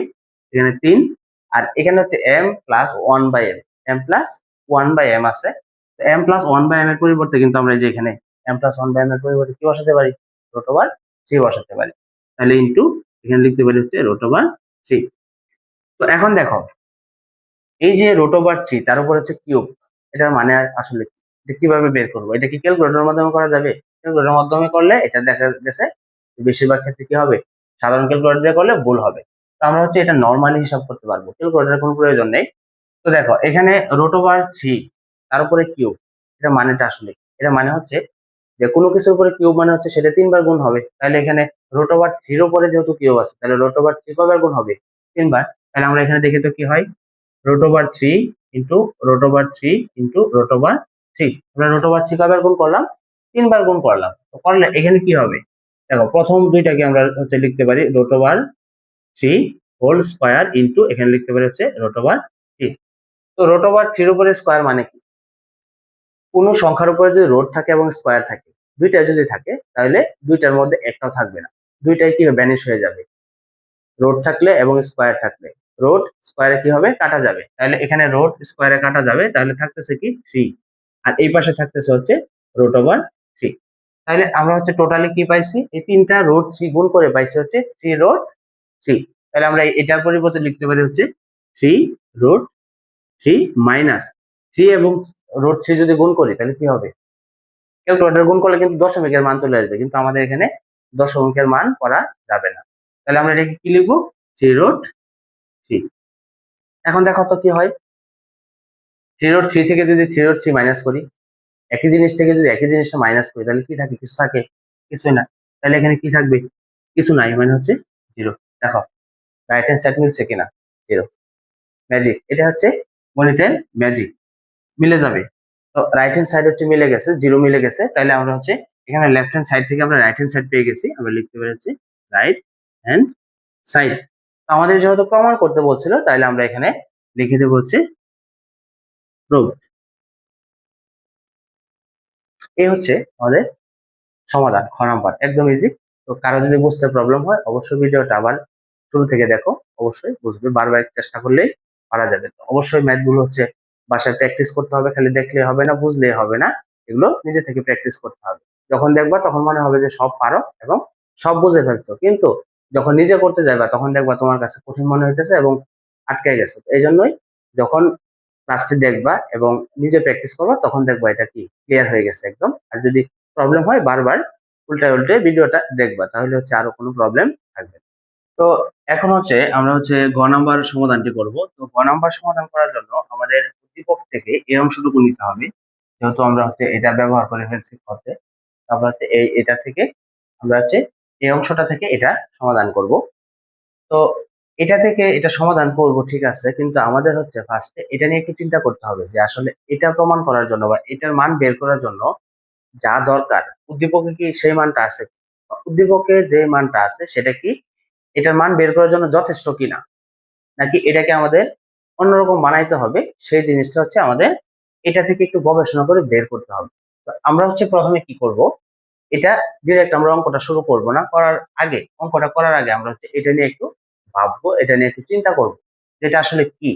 এখানে তিন, আর এখানে হচ্ছে M plus one by M, M plus one by M আছে। M plus one by M এর পরিবর্তে কিন্তু আমরা এই যে এখানে M plus one by M এর পরিবর্তে কি বসাতে পারি, রুট ওভার থ্রি বসাতে পারি। তাহলে ইনটু এখানে লিখতে পারি হচ্ছে রুট ওভার থ্রি। তো এখন দেখো এই যে রুট ওভার থ্রি তার উপর হচ্ছে কিউব, এটার মানে আসলে কি? এটা কিভাবে বের করবো? এটা কি ক্যালকুলেটরের মাধ্যমে করা যাবে? ক্যালকুলেটরের মাধ্যমে করলে এটা দেখা গেছে বেশিরভাগ ক্ষেত্রে কি হবে, সাধারণ ক্যালকুলেটর দিয়ে করলে ভুল হবে। তো আমরা হচ্ছে এটা নর্মালি হিসাব করতে পারবো, ক্যালকুলেটরের কোনো প্রয়োজন নেই। তো দেখো এখানে রুট ওভার থ্রি তার উপরে কিউব, এটা মানেটা আসলে এটা মানে হচ্ছে যে কোনো কিছুর উপরে কিউব মানে হচ্ছে সেটা তিনবার গুণ হবে। তাহলে এখানে রুট ওভার থ্রির উপরে যেহেতু কিউব আছে, তাহলে রুট ওভার থ্রি কবার গুণ হবে, তিনবার। তাহলে আমরা এখানে দেখি তো কি হয়, root over three into root over three into root over three. আমরা রুট ওভার থ্রি কবার গুণ করলাম, তিনবার গুণ করলাম। তো করলে এখানে কি হবে, দেখো প্রথম দুইটাকে আমরা হচ্ছে লিখতে পারি root over three whole square into এখানে লিখতে পারি হচ্ছে রুট ওভার থ্রি। তো রুট ওভার থ্রির উপরে স্কোয়ার মানে কি, কোনো সংখ্যার উপরে যদি রোড থাকে এবং স্কোয়ার থাকে, দুইটা যদি থাকে তাহলে দুইটার মধ্যে একটাও থাকবে না, দুইটাই কি ভ্যানিশ হয়ে যাবে। রোড থাকলে এবং স্কোয়ার থাকলে রোড স্কোয়ারে কি হবে, কাটা যাবে। তাহলে এখানে রোড স্কোয়ারে কাটা যাবে, তাহলে থাকতেছে কি থ্রি, আর এই পাশে থাকতেছে হচ্ছে রুট ওভার থ্রি। তাহলে আমরা হচ্ছে টোটালি কি পাইছি, এই তিনটা রোড থ্রি গুণ করে পাইছি হচ্ছে থ্রি রোড থ্রি। তাহলে আমরা এটার পরিবর্তে লিখতে পারি হচ্ছে three root three minus three এবং রুট থ্রি যদি গুণ করি তাহলে কি হবে, ক্যালকুলেটর গুণ করলে কিন্তু দশমিকের মান চলে আসবে, কিন্তু আমাদের এখানে দশমিকের মান করা যাবে না। তাহলে আমরা এটাকে কি লিখবো, থ্রি রুট থ্রি। এখন দেখো তো কি হয়, থ্রি রুট থ্রি থেকে যদি থ্রি রুট থ্রি মাইনাস করি, একই জিনিস থেকে যদি একই জিনিসটা মাইনাস করি তাহলে কি থাকে, কিছু থাকে, কিছুই না। তাহলে এখানে কি থাকবে, কিছু নাই, মানে হচ্ছে জিরো। দেখো রাইট হ্যান্ড সাইড মিলছে কিনা, জিরো, ম্যাজিক, এটা হচ্ছে গণিতের ম্যাজিক, মিলে যাবে। তো রাইট হ্যান্ড সাইড হচ্ছে মিলে গেছে, জিরো মিলে গেছে। তাহলে আমরা হচ্ছে এখানে লেফট হ্যান্ড সাইড থেকে আমরা রাইট হ্যান্ড সাইড পেয়ে গেছি, আমরা লিখতে পেরেছি রাইট হ্যান্ড সাইড। আমাদের যেহেতু প্রমাণ করতে বলছিল তাহলে আমরা এখানে লিখে দেবো হচ্ছে প্রুফ। এই হচ্ছে আমাদের সমাধান খ নাম্বার, একদম ইজি। তো কারো যদি বুঝতে প্রবলেম হয় অবশ্যই ভিডিওটা আবার শুরু থেকে দেখো, অবশ্যই বুঝবে, বারবার চেষ্টা করলেই পারা যাবে। তো অবশ্যই ম্যাথ গুলো হচ্ছে বাসায় প্র্যাকটিস করতে হবে, খালি দেখলে হবে না, বুঝলে হবে না, এগুলো নিজে থেকে প্র্যাকটিস করতে হবে। যখন দেখবা তখন মনে হবে যে সব পারো এবং সব বুঝে ফেলছো, কিন্তু যখন নিজে করতে যাবা তখন দেখবা তোমার কাছে কঠিন মনে হইতেছে এবং আটকে গেছো। এই জন্যই যখন ক্লাসটি দেখবা এবং নিজে প্র্যাকটিস করবা তখন দেখবা এটা কি ক্লিয়ার হয়ে গেছে একদম। আর যদি প্রবলেম হয় বারবার উল্টায় উল্টে ভিডিওটা দেখবা, তাহলে হচ্ছে আরো কোনো প্রবলেম থাকবে না। তো এখন হচ্ছে আমরা হচ্ছে গ নাম্বার সমাধানটি করব। তো গ নাম্বার সমাধান করার জন্য আমাদের উদ্দীপক থেকে এই অংশটুকু নিতে হবে, যেহেতু আমরা হচ্ছে এটা ব্যবহার করে ফেলছি হচ্ছে। তারপর হচ্ছে এটা থেকে আমরা হচ্ছে এই অংশটা থেকে এটা সমাধান করব। তো এটা থেকে এটা সমাধান করব, ঠিক আছে, কিন্তু আমাদের হচ্ছে ফার্স্টে এটা নিয়ে একটু চিন্তা করতে হবে যে আসলে এটা প্রমাণ করার জন্য বা এটার মান বের করার জন্য যা দরকার উদ্দীপকে কি সেই মানটা আছে, উদ্দীপকে যে মানটা আছে সেটা কি এটার মান বের করার জন্য যথেষ্ট কিনা, নাকি এটাকে আমাদের অন্যরকম বানাইতে হবে, সেই জিনিসটা হচ্ছে আমাদের এটা থেকে একটু গবেষণা করে বের করতে হবে। তো আমরা হচ্ছে প্রথমে কি করব, এটা ডিরেক্ট আমরা অঙ্কটা শুরু করব না, অঙ্কটা করার আগে আমরা হচ্ছে এটা নিয়ে একটু ভাববো, এটা নিয়ে একটু চিন্তা করব যেটা আসলে কি।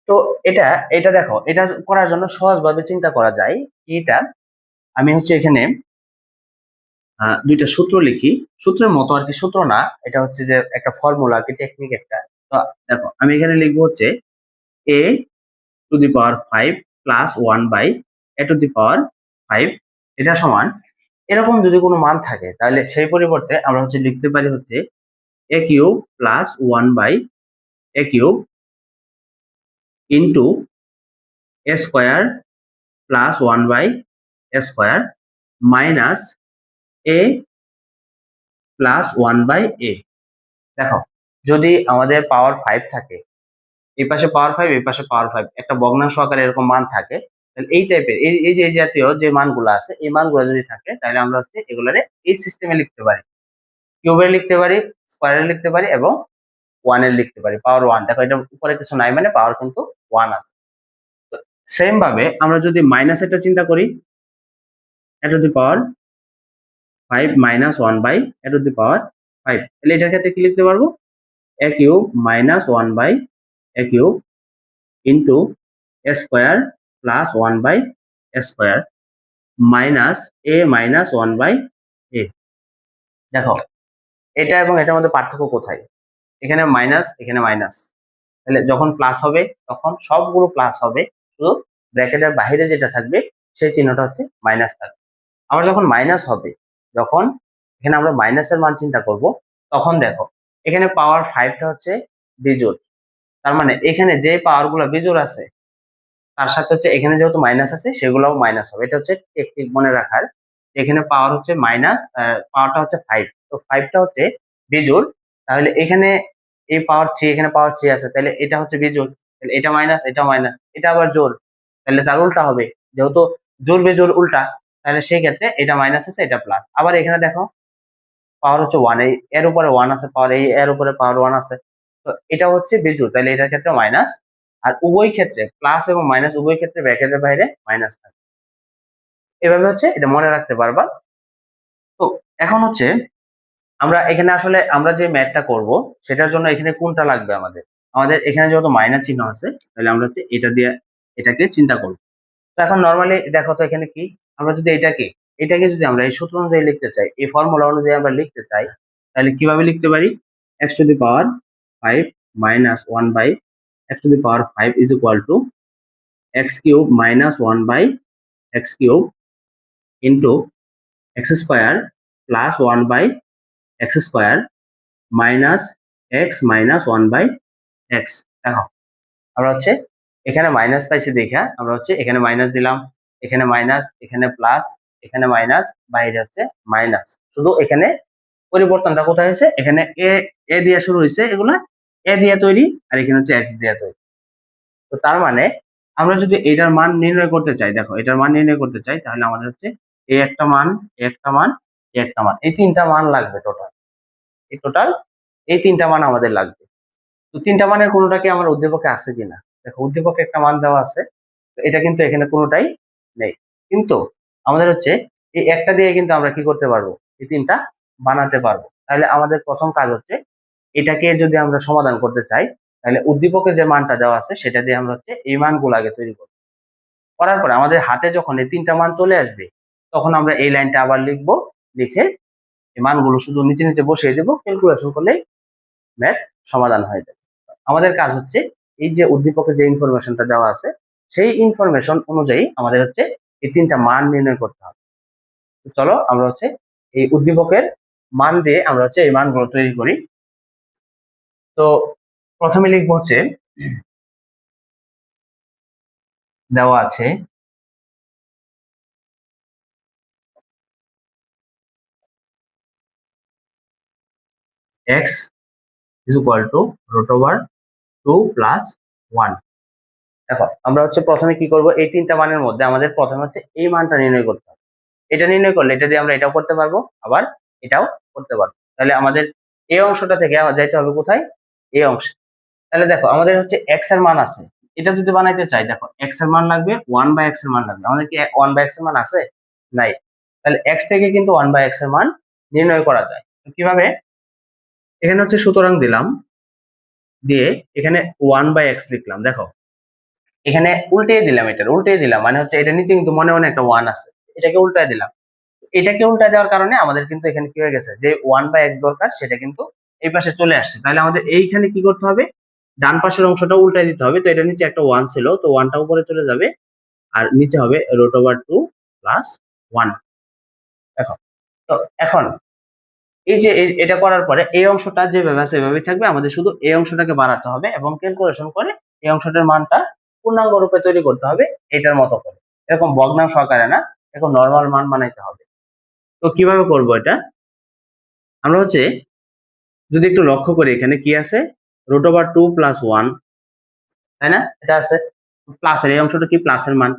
তো এটা এটা দেখো, এটা করার জন্য সহজভাবে চিন্তা করা যায়। এটা আমি হচ্ছে এখানে দুইটা সূত্র লিখি, সূত্রের মতো আর কি, সূত্র না, এটা হচ্ছে যে একটা ফর্মুলা আর কি, টেকনিক একটা। তো দেখো আমি এখানে লিখবো হচ্ছে a to the power 5 plus 1 by a to the power 5, এটা সমান এরকম যদি কোনো মান থাকে তাহলে সেই পরিবর্তে আমরা হচ্ছে লিখতে পারি হচ্ছে a cube plus 1 by a cube into a square plus 1 by a square minus a plus 1 by a। দেখো যদি আমাদের পাওয়ার 5 থাকে, এই পাশে পাওয়ার 5 এই পাশে পাওয়ার 5, একটা ভগ্নাংশ আকারে এরকম মান থাকে, তাহলে এই টাইপের এই যে এই জাতীয় যে মানগুলো আছে এই মানগুলো যদি থাকে তাহলে আমরা হচ্ছে এগুলারে এই সিস্টেমে লিখতে পারি, কিউবের লিখতে পারি, স্কোয়ারের লিখতে পারি এবং 1 এর লিখতে পারি, পাওয়ার 1। দেখো এটা উপরে কিছু নাই মানে পাওয়ার কিন্তু 1 আছে। তো সেম ভাবে আমরা যদি মাইনাস এটা চিন্তা করি, a to the power 5 minus 1 by a to the power 5, তাহলে এটার ক্ষেত্রে কি লিখতে পারবো, a cube minus 1 by a cube into a square plus 1 by a square minus a minus 1 by a। দেখো এটা এবং এটার মধ্যে পার্থক্য কোথায়, এখানে মাইনাস এখানে মাইনাস, তাহলে যখন প্লাস হবে তখন সবগুলো প্লাস হবে, শুধু ব্র্যাকেটের বাইরে যেটা থাকবে সেই চিহ্নটা হচ্ছে মাইনাস থাকবে। আবার যখন মাইনাস হবে, যখন এখানে আমরা মাইনাসের মান চিন্তা করব, তখন দেখো এখানে পাওয়ার 5টা হচ্ছে বিজোড়, তার মানে এখানে যে পাওয়ার গুলো বিজোড় আছে তার সাথে হচ্ছে এখানে যেহেতু মাইনাস আছে সেগুলোও মাইনাস হবে। এটা হচ্ছে টেকনিক মনে রাখার, এখানে পাওয়ার হচ্ছে মাইনাস, পাওয়ারটা হচ্ছে 5, তো 5টা হচ্ছে বিজোড়, তাহলে এখানে এই পাওয়ার 3 এখানে পাওয়ার 3 আছে, তাহলে এটা হচ্ছে বিজোড়, তাহলে এটা মাইনাস এটা মাইনাস, এটা আবার জোড়, তাহলে তার উল্টা হবে, যেহেতু জোড় বিজোড় উল্টা, তাহলে সেই ক্ষেত্রে এটা মাইনাস আছে এটা প্লাস। আবার এখানে দেখো পাওয়ার হচ্ছে 1, এই এর উপরে 1 আছে, পাওয়ার এই এর উপরে পাওয়ার 1 আছে, তো এটা হচ্ছে বিজোড়, তাহলে এটার ক্ষেত্রে মাইনাস। আর উভয় ক্ষেত্রে প্লাস এবং মাইনাস উভয় ক্ষেত্রে ব্র্যাকেটের বাইরে মাইনাস থাকে। এভাবে হচ্ছে এটা মনে রাখতে পারবা। তো এখন হচ্ছে আমরা এখানে আসলে আমরা যে ম্যাথটা করব সেটার জন্য এখানে কোনটা লাগবে, আমাদের আমাদের এখানে যেহেতু মাইনাস চিহ্ন আছে তাহলে আমরা হচ্ছে এটা দিয়ে এটাকে চিন্তা করব। তো এখন নরমালি দেখো তো এখানে কি, আমরা যদি এটাকে যদি আমরা এই সূত্র অনুযায়ী লিখতে চাই, এই ফর্মুলা অনুযায়ী আমরা লিখতে চাই, তাহলে কিভাবে লিখতে পারি, x to the power 5 minus 1 by x to the power 5 is equal to x cube minus 1 by x cube into x square plus 1 by x square minus x minus 1 by x। দেখো আমরা হচ্ছে এখানে মাইনাস পাইছি দেখা আমরা হচ্ছে এখানে মাইনাস দিলাম, এখানে মাইনাস এখানে প্লাস, এখানে মাইনাস বাইরে হচ্ছে মাইনাস, শুধু এখানে পরিবর্তনটা কোথায় হয়েছে, এখানে এ দিয়ে শুরু হয়েছে, এগুলা এ দিয়ে তৈরি আর এখানে হচ্ছে এক্স দিয়ে তৈরি। তো তার মানে আমরা যদি এটার মান নির্ণয় করতে চাই, দেখো এটার মান নির্ণয় করতে চাই তাহলে আমাদের হচ্ছে এই একটা মান, এই একটা মান, এই একটা মান, এই তিনটা মান লাগবে টোটাল, এই তিনটা মান আমাদের লাগবে। তো তিনটা মানের কোনোটা কি আমার উদ্দীপকে আছে কিনা, দেখো উদ্দীপকে একটা মান দেওয়া আছে, তো এটা কিন্তু এখানে কোনোটাই নেই, কিন্তু আমাদের হচ্ছে এই একটা দিয়ে কিন্তু আমরা কি করতে পারবো, এই তিনটা বানাতে পারবো। তাহলে আমাদের প্রথম কাজ হচ্ছে এটাকে যদি আমরা সমাধান করতে চাই তাহলে উদ্দীপকে যে মানটা দেওয়া আছে সেটা দিয়ে আমরা হচ্ছে এই মানগুলো আগে তৈরি করবো, করার পরে আমাদের হাতে যখন এই তিনটা মান চলে আসবে তখন আমরা এই লাইনটা আবার লিখবো, লিখে এই মানগুলো শুধু নিচে নিচে বসিয়ে দেবো, ক্যালকুলেশন করলে ম্যাথ সমাধান হয়ে যাবে। আমাদের কাজ হচ্ছে এই যে উদ্দীপকে যে ইনফরমেশনটা দেওয়া আছে সেই ইনফরমেশন অনুযায়ী আমাদের হচ্ছে এই তিনটা মান নির্ণয় করতে হবে। তো চলো আমরা হচ্ছে এই উদ্দীপকের মান দিয়ে আমরা হচ্ছে এই মানগুলো তৈরি করি। তো প্রথমে লিখবো হচ্ছে দেওয়া আছে x is equal to root over 2 plus 1। দেখো আমরা হচ্ছে প্রথমে কি করব, এই তিনটা মানের মধ্যে আমাদের প্রথমে হচ্ছে এই মানটা নির্ণয় করতে হবে। এটা নির্ণয় করলে এটা দিয়ে আমরা এটাও করতে পারবো, আবার এটাও করতে পারবো। তাহলে আমাদের এই অংশটা থেকে যাইতে হবে কোথায়, এই অংশে। তাহলে দেখো আমাদের হচ্ছে এক্স এর মান আছে, এটা যদি বানাইতে চাই দেখো এক্স এর মান লাগবে, 1/x এর মান লাগবে। আমাদের কি 1/x এর মান আছে? নাই। তাহলে এক্স থেকে কিন্তু 1/x এর মান নির্ণয় করা যায়। তো কিভাবে, এখানে হচ্ছে সুতরাং দিলাম, দিয়ে এখানে 1/x লিখলাম। দেখো এখানে উল্টিয়ে দিলাম, এটার উল্টিয়ে দিলাম মানে হচ্ছে এটা নিচে কিন্তু মনে মনে একটা 1 আছে, এটাকে উল্টায় দিলাম। এটাকে উল্টা দেওয়ার কারণে আমাদের কিন্তু এখানে কি হয়ে গেছে, যে 1/x দরকার সেটা কিন্তু এই পাশে চলে আসছে। তাহলে আমাদের এইখানে কি করতে হবে, ডান পাশের অংশটা উল্টাই দিতে হবে। তো এটা নিচে একটা 1 ছিল, তো 1টা উপরে চলে যাবে, আর নিচে হবে √2 প্লাস 1। দেখো তো এখন এই যে এটা করার পরে এই অংশটা যেভাবে আছে এভাবেই থাকবে, আমাদের শুধু এই অংশটাকে বাড়াতে হবে এবং ক্যালকুলেশন করে এই অংশটার মানটা পূর্ণাঙ্গ রূপে তৈরি করতে হবে এটার মতো করে, এরকম ভগ্নাংশ আকারে না, এরকম নরমাল মান বানাইতে হবে। তো কিভাবে করব এটা, আমরা হচ্ছে যদি একটু লক্ষ্য করি এখানে কি আছে, √2 প্লাস 1, তাই না? এটা আছে প্লাসের, এই অংশটা কি প্লাসের মান।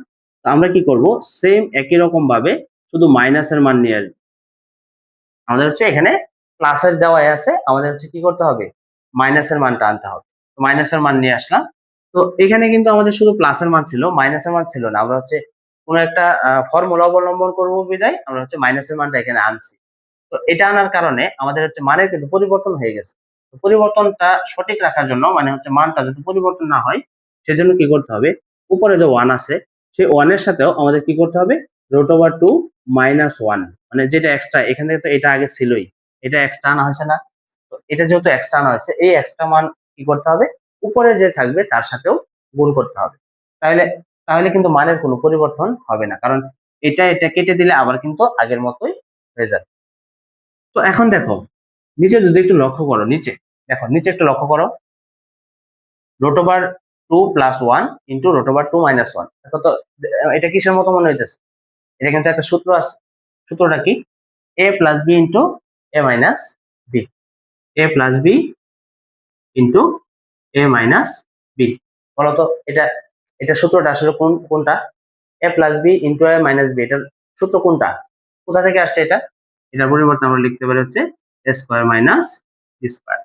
তো আমরা কি করব, সেম একই রকম ভাবে শুধু মাইনাসের মান নিয়ে আসবো। আমাদের হচ্ছে এখানে প্লাসের দেওয়াই আছে, আমাদের হচ্ছে কি করতে হবে, মাইনাসের মানটা আনতে হবে। মাইনাসের মান নিয়ে আসলাম। তো এখানে কিন্তু আমাদের শুধু প্লাসের মান ছিল, মাইনাসের মান ছিল না। আমরা হচ্ছে কোন একটা ফর্মুলা অবলম্বন করবো বিধায় আমরা হচ্ছে মাইনাসের মানটা এখানে আনছি। তো এটা আনার কারণে আমাদের হচ্ছে মানের কিন্তু পরিবর্তন হয়ে গেছে। তো পরিবর্তনটা সঠিক রাখার জন্য মানে হচ্ছে মানটা যদি পরিবর্তন না হয় সেজন্য কি করতে হবে, উপরে যে 1 আছে সেই 1 এর সাথেও আমাদের কি করতে হবে, √2 মাইনাস 1, মানে যেটা এক্সট্রা এখান থেকে, তো এটা আগে ছিলই, এটা এক্সট্রা আনা হয়েছে না। তো এটা যেহেতু এক্সট্রা আনা হয়েছে, এই এক্সট্রা মান কি করতে হবে, উপরে যে থাকবে তার সাথেও গুণ করতে হবে। তাহলে তাহলে কিন্তু মানের কোনো পরিবর্তন হবে না, কারণ এটা কেটে দিলে আবার কিন্তু আগের মতোই হয়ে যাবে। তো এখন দেখো নিচে যদি একটু লক্ষ্য করো, নিচে দেখো, নিচে একটু লক্ষ্য করো, √2 প্লাস 1 ইন্টু √2 মাইনাস 1। দেখো তো এটা কিসের মতো মনে হইতেছে, এটা কিন্তু একটা সূত্র আছে। সূত্রটা কি, a plus b into a minus b, a plus b into a minus b. বলতো এটা এটা সূত্রটা আসলে কোনটা, a plus b into a minus b, এটার সূত্র কোনটা, কোথা থেকে আসছে এটা? এটার পরিবর্তে আমরা লিখতে পারি হচ্ছে a square minus b square.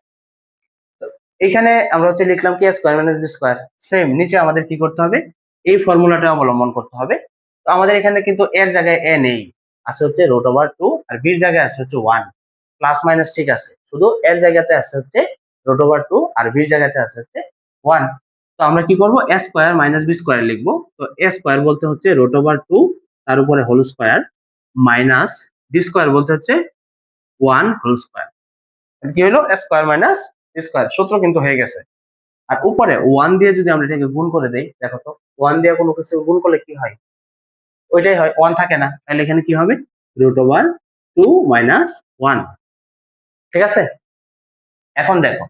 এখানে আমরা হচ্ছে লিখলাম কি, square minus b square. Same নিচে আমাদের কি করতে হবে, এই ফর্মুলাটা অবলম্বন করতে হবে। তো আমাদের এখানে কিন্তু এর জায়গায় এ নেই, আছে হচ্ছে √2, আর বির জায়গায় আছে হচ্ছে 1। প্লাস মাইনাস ঠিক আছে, শুধু এর জায়গাতে আছে হচ্ছে √2 আর বির জায়গাতে আছে হচ্ছে 1। তো আমরা কি করব, a square minus b square লিখবো। তো এ স্কয়ার বলতে হচ্ছে √2 তার উপরে whole square minus b square বলতে হচ্ছে 1 হোল স্কয়ার। কি হলো, এ স্কয়ার মাইনাস বি স্কয়ার, সূত্র কিন্তু হয়ে গেছে। আর উপরে 1 দিয়ে যদি আমরা এটাকে গুণ করে দেই, দেখো তো 1 দিয়ে কোনো কিছু গুণ করলে কি হয়, ওইটাই হয়, 1 থাকে না। তাহলে এখানে কি হবে, √2 মাইনাস 1। ঠিক আছে, এখন দেখো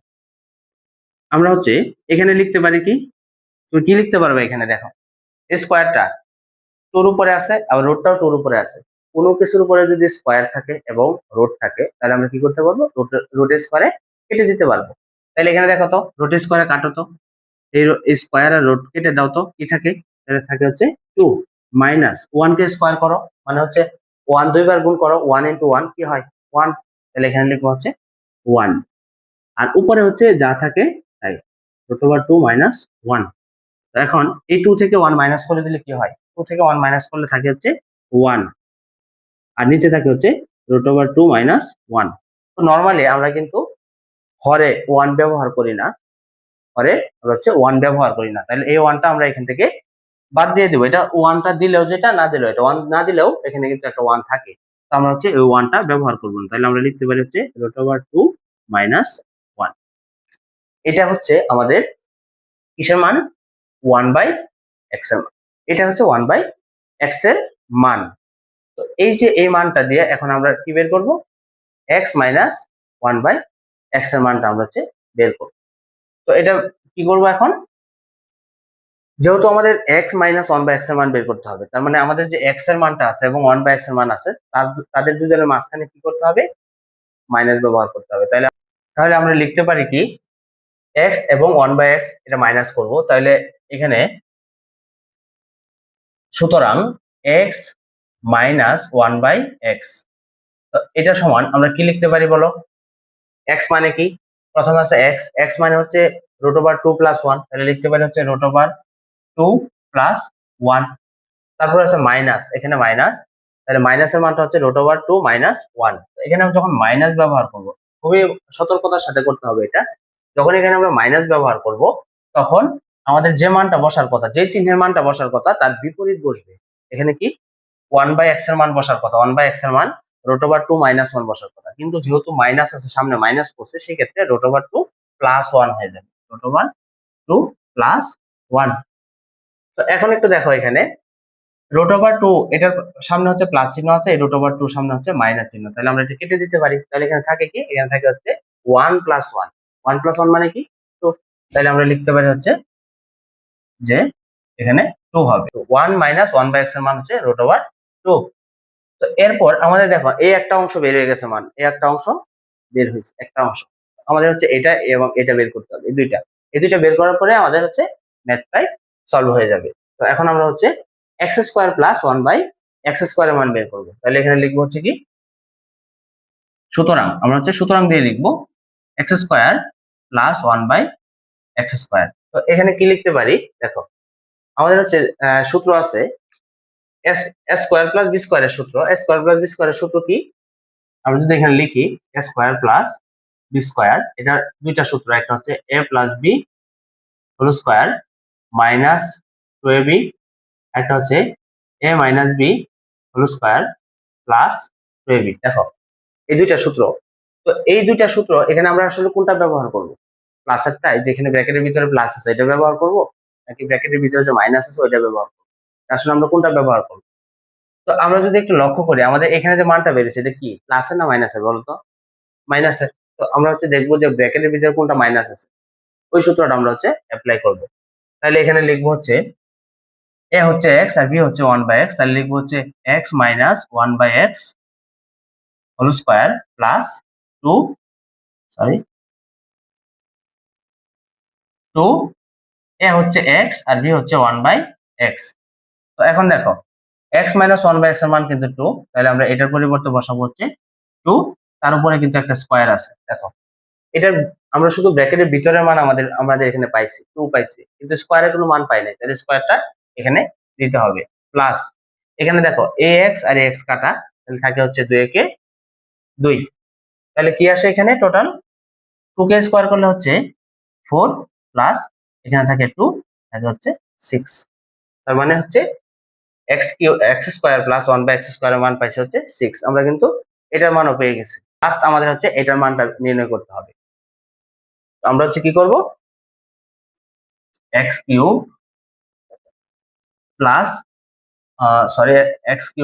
আমরা হচ্ছে এখানে লিখতে পারি কি, তুমি কি লিখতে পারবে এখানে, দেখো স্কোয়ারটা 2 উপরে আছে, আবার রুটটাও 2 উপরে আছে। কোনো কিছুর উপরে যদি স্কোয়ার থাকে এবং রুট থাকে তাহলে আমরা কি করতে পারবো, রুট স্কোয়ারে কেটে দিতে পারবো। তাহলে এখানে দেখো তো রুট স্কোয়ারে কাটো তো, এই স্কোয়ার আর রুট কেটে দাও তো, কি থাকে, তাহলে থাকে হচ্ছে 2 মাইনাস 1 কে স্কোয়ার করো মানে হচ্ছে 1 দুইবার গুণ করো, 1 ইন্টু 1 কি হয় 1। তাহলে এখানে লিখবো হচ্ছে 1, আর উপরে হচ্ছে যা থাকে তাই, √2 মাইনাস 1। এখন এই 2 থেকে 1 মাইনাস করে দিলে কি হয়, 2 থেকে 1 মাইনাস করলে থাকে হচ্ছে 1, আর নিচে থাকে হচ্ছে √2 মাইনাস 1। তো নরমালি আমরা কিন্তু হরে 1 ব্যবহার করি না, হরে আমরা হচ্ছে 1 ব্যবহার করি না। তাহলে এই 1টা আমরা এখান থেকে বাদ দিয়ে দিব, এটা 1টা দিলেও যেটা, না দিলেও এটা, 1 না দিলেও এখানে কিন্তু একটা 1 থাকে। তো আমরা হচ্ছে এই 1টা ব্যবহার করব না। তাহলে আমরা লিখতে পারি হচ্ছে √2 মাইনাস 1। এটা হচ্ছে আমাদের কিসের মান, 1/x এর মান। এটা হচ্ছে 1/x এর মান। তো এই যে এই মানটা দিয়ে এখন আমরা কি বের করব, x মাইনাস 1/x এর মানটা আমরা হচ্ছে বের করব। তো এটা কি করব এখন, যেহেতু আমাদের x মাইনাস 1/x এর মান বের করতে হবে, তার মানে আমাদের যে x এর মানটা আছে এবং 1/x এর মান আছে তাদের দুজনের মাঝখানে কি করতে হবে, মাইনাস ব্যবহার করতে হবে। তাহলে তাহলে আমরা লিখতে পারি কি x এবং 1/x এটা মাইনাস করব, তাহলে এখানে সুতরাং x মাইনাস 1/x, তো এটা সমান আমরা কি লিখতে পারি বলো? x মানে কি? প্রথমে আছে x, x মানে হচ্ছে √2 + 1, তাহলে লিখতে পারি হচ্ছে √2 + 1। তারপর আছে মাইনাস, এখানে মাইনাস, তাহলে মাইনাসের মানটা হচ্ছে √2 - 1। এখানে আমরা যখন মাইনাস ব্যবহার করব, খুবই সতর্কতার সাথে করতে হবে এটা। যখন এখানে আমরা মাইনাস ব্যবহার করব, তখন আমাদের যে মানটা বসার কথা, যে চিহ্নের মানটা বসার কথা তার বিপরীত বসবে। এখানে কি 1/x এর মান বসার কথা, 1/x এর মান √2 - 1 বসার কথা, কিন্তু যেহেতু মাইনাস আছে সামনে, মাইনাস পড়ছে, সেক্ষেত্রে √2 + 1 হয়ে যাবে, √2 + 1। তো এখন একটু দেখো এখানে √2 এটার সামনে হচ্ছে প্লাস চিহ্ন আছে, এই √2 সামনে হচ্ছে মাইনাস চিহ্ন, তাহলে আমরা এটা কেটে দিতে পারি। তাহলে এখানে থাকে কি, এখানে থাকে হচ্ছে 1 + 1, 1 + 1 মানে কি 2, তাহলে আমরা লিখতে পারি হচ্ছে যে এখানে 2 হবে। 1 - 1/x এর মান হচ্ছে √2। তো এরপর আমাদের দেখো এই একটা অংশ বের হয়ে গেছে, মান এই একটা অংশ বের হয়েছে, একটা অংশ আমাদের হচ্ছে এটা এবং এটা বের করতে হবে, এই দুইটা বের করার পরে আমাদের হচ্ছে ম্যাথটাই সলভ হয়ে যাবে। তো এখন আমরা হচ্ছে x² + 1/x² এর মান বের করব, তাহলে এখানে লিখবো হচ্ছে কি, সুতরাং আমরা হচ্ছে সুতরাং দিয়ে লিখবো x² + 1/x²। তো এখানে কি লিখতে পারি দেখো, আমাদের হচ্ছে সূত্র আছে a² + b² এর সূত্র, a² + b² এর সূত্র কি, আমরা যদি এখানে লিখি a² + b², এটা দুইটা সূত্র, একটা হচ্ছে a + b² - 2ab, একটা হচ্ছে a - b² + 2ab। দেখো এই দুইটা সূত্র, তো এই দুইটা সূত্র এখানে আমরা আসলে কোনটা ব্যবহার করব? প্লাসেরটা, যেখানে ব্র্যাকেটের ভিতরে প্লাস আছে এটা ব্যবহার করব, নাকি ব্র্যাকেটের ভিতরে যে মাইনাস আছে ওইটা ব্যবহার করব? আসলে আমরা কোনটা ব্যবহার করব? তো আমরা যদি একটু লক্ষ্য করি, আমাদের এখানে যে মানটা বেরিয়েছে এটা কি, প্লাসের না মাইনাসের বলো তো? মাইনাসের। তো আমরা হচ্ছে দেখবো যে ব্র্যাকেটের ভিতরে কোনটা মাইনাস আছে, ওই সূত্রটা আমরা হচ্ছে অ্যাপ্লাই করব। তাহলে এখানে লিখবো হচ্ছে a হচ্ছে x আর b হচ্ছে 1/x, তাহলে লিখবো হচ্ছে x - 1/x² plus 2, sorry 2, a হচ্ছে x আর b হচ্ছে 1/x। তো এখন দেখো x - 1/x এর মান কিন্তু 2, তাহলে আমরা এটার পরিবর্তে বসাবো হচ্ছে 2, তার উপরে কিন্তু একটা স্কয়ার আছে। দেখো এটা আমরা শুধু ব্র্যাকেটের ভিতরের মান আমাদের এখানে পাইছি 2 পাইছি, কিন্তু স্কয়ারের কোনো মান পাই নাই, তাহলে স্কয়ারটা এখানে দিতে হবে। প্লাস এখানে দেখো ax আর ax কাটা, তাহলে থাকে হচ্ছে 2 একে 2, তাহলে কি আসে এখানে টোটাল 2 কে স্কয়ার করলে হচ্ছে 4, প্লাস এখানে থাকে 2, থাকে হচ্ছে 6। তার মানে হচ্ছে x² + 1/x² এর মান পাইছে হচ্ছে 6। আমরা কিন্তু এটার মানও পেয়ে গেছি, লাস্ট আমাদের হচ্ছে এটার মানটা নির্ণয় করতে হবে। আমরা হচ্ছে কি করব, x³ plus sorry x³ -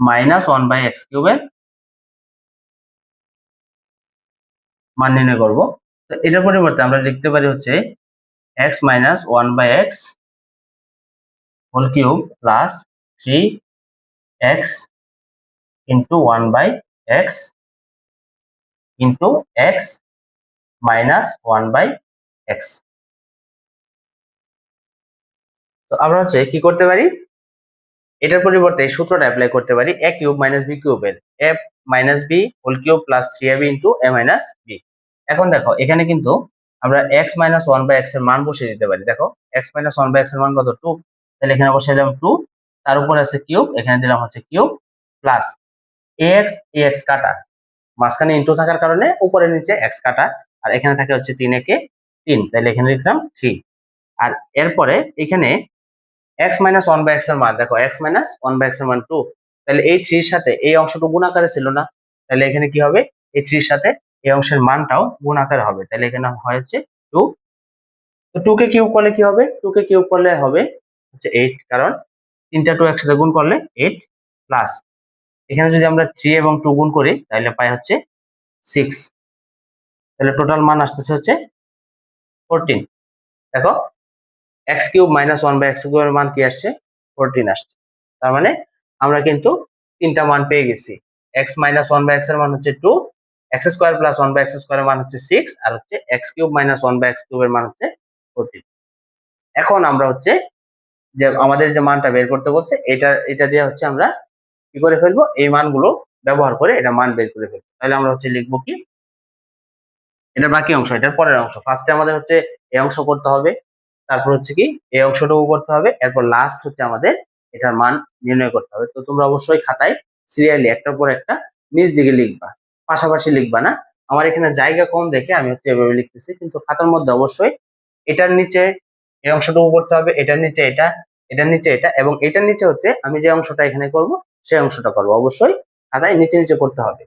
1/x³ এর মান নির্ণয় করব। তো এটার পরিবর্তে আমরা লিখতে পারি হচ্ছে x - 1/x³ plus 3x into 1/x into x minus 1/x। তো আমরা হচ্ছে কি করতে পারি, এটার পরিবর্তে এই সূত্রটা অ্যাপ্লাই করতে পারি a³ - b³ এর a - b³ plus 3ab into a minus b। এখন দেখো এখানে কিন্তু আমরা x - 1/x এর মান বসিয়ে দিতে পারি। দেখো x - 1/x এর মান কত, 2, তাহলে এখানে বসিয়ে দিলাম 2, তার উপরে আছে কিউব, এখানে দিলাম হচ্ছে কিউব, প্লাস ax কাটা, মাঝখানে ইনটু থাকার কারণে উপরে নিচে x কাটা, আর এখানে থাকে হচ্ছে 3 একে 3, তাহলে এখানে লিখলাম 3। আর এরপরে এখানে x - 1/x এর মান, দেখো x - 1/x এর মান 2, তাহলে এই 3 এর সাথে এই অংশটুকু গুণ আকারে ছিল না, তাহলে এখানে কি হবে, এই 3 এর সাথে এই অংশের মানটাও গুণ আকারে হবে, তাহলে এখানে হয় হচ্ছে 2। তো 2 কে কিউব করলে কি হবে, 2 কে কিউব করলে হবে হচ্ছে 8, কারণ 3টা 2 একসাথে গুণ করলে 8, প্লাস এখানে যদি আমরা 3 এবং 2 গুণ করি তাহলে পাই হচ্ছে 6, তাহলে টোটাল মান আসতেছে হচ্ছে 14। দেখো x³ - 1/x³ এর মান কি আসছে, 14 আসছে। তার মানে আমরা কিন্তু তিনটা মান পেয়ে গেছি, x - 1/x এর মান হচ্ছে 2, এক্স স্কোয়ার প্লাস 1 বাই এক্স স্কোয়ারের মান হচ্ছে 6 আর হচ্ছে x cube minus 1 by x কিউবের মান হচ্ছে 14। এখন আমরা হচ্ছে যে আমাদের যে মানটা বের করতে বলছে এটা দিয়ে হচ্ছে আমরা কি করে ফেলবো, এই মানগুলো ব্যবহার করে এটা মান বের করে ফেলবো। তাহলে আমরা হচ্ছে লিখবো কি, এটার বাকি অংশ, এটার পরের অংশ। ফার্স্টে আমাদের হচ্ছে এই অংশ করতে হবে, তারপর হচ্ছে কি এই অংশটুকু করতে হবে, এরপর লাস্ট হচ্ছে আমাদের এটার মান নির্ণয় করতে হবে। তো তোমরা অবশ্যই খাতায় সিরিয়ালি একটার পর একটা নিচ দিকে লিখবা, পাশাপাশি লিখবা না। আমার এখানে জায়গা কম দেখে আমি হচ্ছে এভাবে লিখতেছি, কিন্তু খাতার মধ্যে অবশ্যই এটার নিচে এই অংশটুকু করতে হবে, এটার নিচে এটা, এটার নিচে এটা, এবং এটার নিচে হচ্ছে আমি যে অংশটা এখানে করব সেই অংশটা করবো। অবশ্যই খাতায় নিচে নিচে করতে হবে।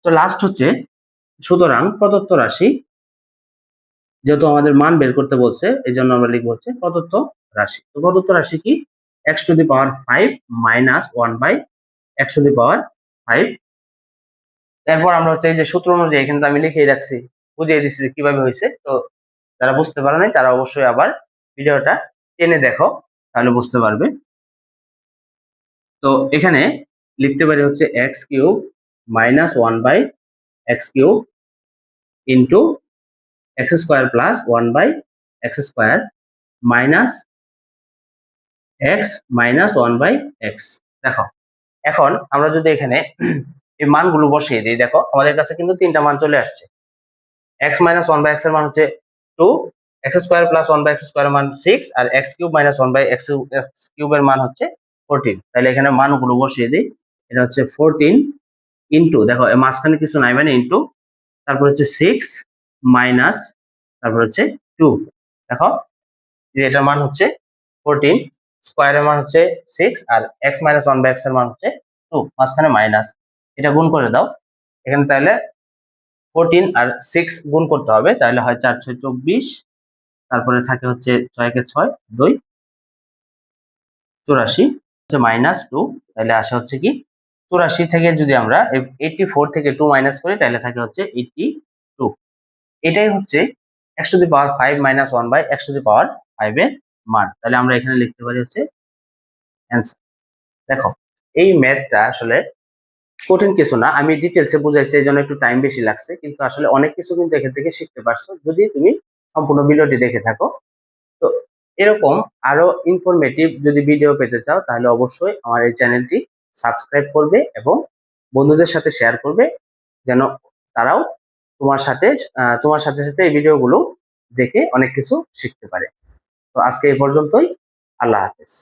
তো লাস্ট হচ্ছে, সুতরাং প্রদত্ত রাশি, যেহেতু আমাদের মান বের করতে বলছে এই জন্য আমরা লিখবো হচ্ছে প্রদত্ত রাশি। তো প্রদত্ত রাশি কি, X to the power 5 minus 1 by X to the power 5। এরপর আমরা হচ্ছে এই যে সূত্র অনুযায়ী এখানে আমি লিখে রাখছি, বুঝিয়ে দিচ্ছি যে কিভাবে হয়েছে। তো যারা বুঝতে পারে নাই তারা অবশ্যই আবার ভিডিওটা টেনে দেখো, তাহলে বুঝতে পারবে। তো এখানে লিখতে পারি হচ্ছে x cube minus 1 by x cube into x square plus 1 by x square minus x minus 1 by x. দেখো এখন আমরা যদি এখানে এই মানগুলো বসিয়ে দিই, দেখো আমাদের কাছে কিন্তু তিনটা মান চলে আসছে। এক্স মাইনাস 1 বাই এক্স এর মান হচ্ছে 2, x square plus 1 by x square এর মান 6, আর X cube minus 1 by x কিউবের মান হচ্ছে 14। তাহলে এখানে মানগুলো বসিয়ে দিই, এটা হচ্ছে 14 ইন্টু, দেখো মাঝখানে কিছু নাই মানে ইন্টু, তারপর হচ্ছে 6 মাইনাস, তারপর হচ্ছে 2। দেখো যে এটার মান হচ্ছে 14, স্কোয়ারের মান হচ্ছে 6, আর এক্স মাইনাস 1 বাই এক্স এর মান হচ্ছে 2, মাঝখানে মাইনাস। এটা গুণ করে দাও এখানে, তাহলে 14 আর 6 গুণ করতে হবে, তাহলে হয় 4 6 24, তারপরে থাকে হচ্ছে 6 কে 6 2 84 হচ্ছে মাইনাস 2, তাহলে আসে হচ্ছে কি 84 থেকে যদি আমরা 84 থেকে 2 মাইনাস করি তাহলে থাকে হচ্ছে 82। এটাই হচ্ছে x to the power 5 minus 1 by x to the power 5 এর মান। তাহলে আমরা এখানে লিখতে পারি হচ্ছে অ্যান্সার। দেখো এই ম্যাথটা আসলে কঠিন কিছু না, আমি ডিটেলসে বুঝাইছি এই জন্য একটু টাইম বেশি লাগছে, কিন্তু আসলে অনেক কিছু কিন্তু এখান থেকে শিখতে পারছো যদি তুমি সম্পূর্ণ ভিডিওটি দেখে থাকো। তো এরকম আরো ইনফরমেটিভ যদি ভিডিও পেতে চাও তাহলে অবশ্যই আমার এই চ্যানেলটি সাবস্ক্রাইব করবে এবং বন্ধুদের সাথে শেয়ার করবে, যেন তারাও তোমার সাথে সাথে এই ভিডিওগুলো দেখে অনেক কিছু শিখতে পারে। তো আজকে এই পর্যন্তই, আল্লাহ হাফেজ।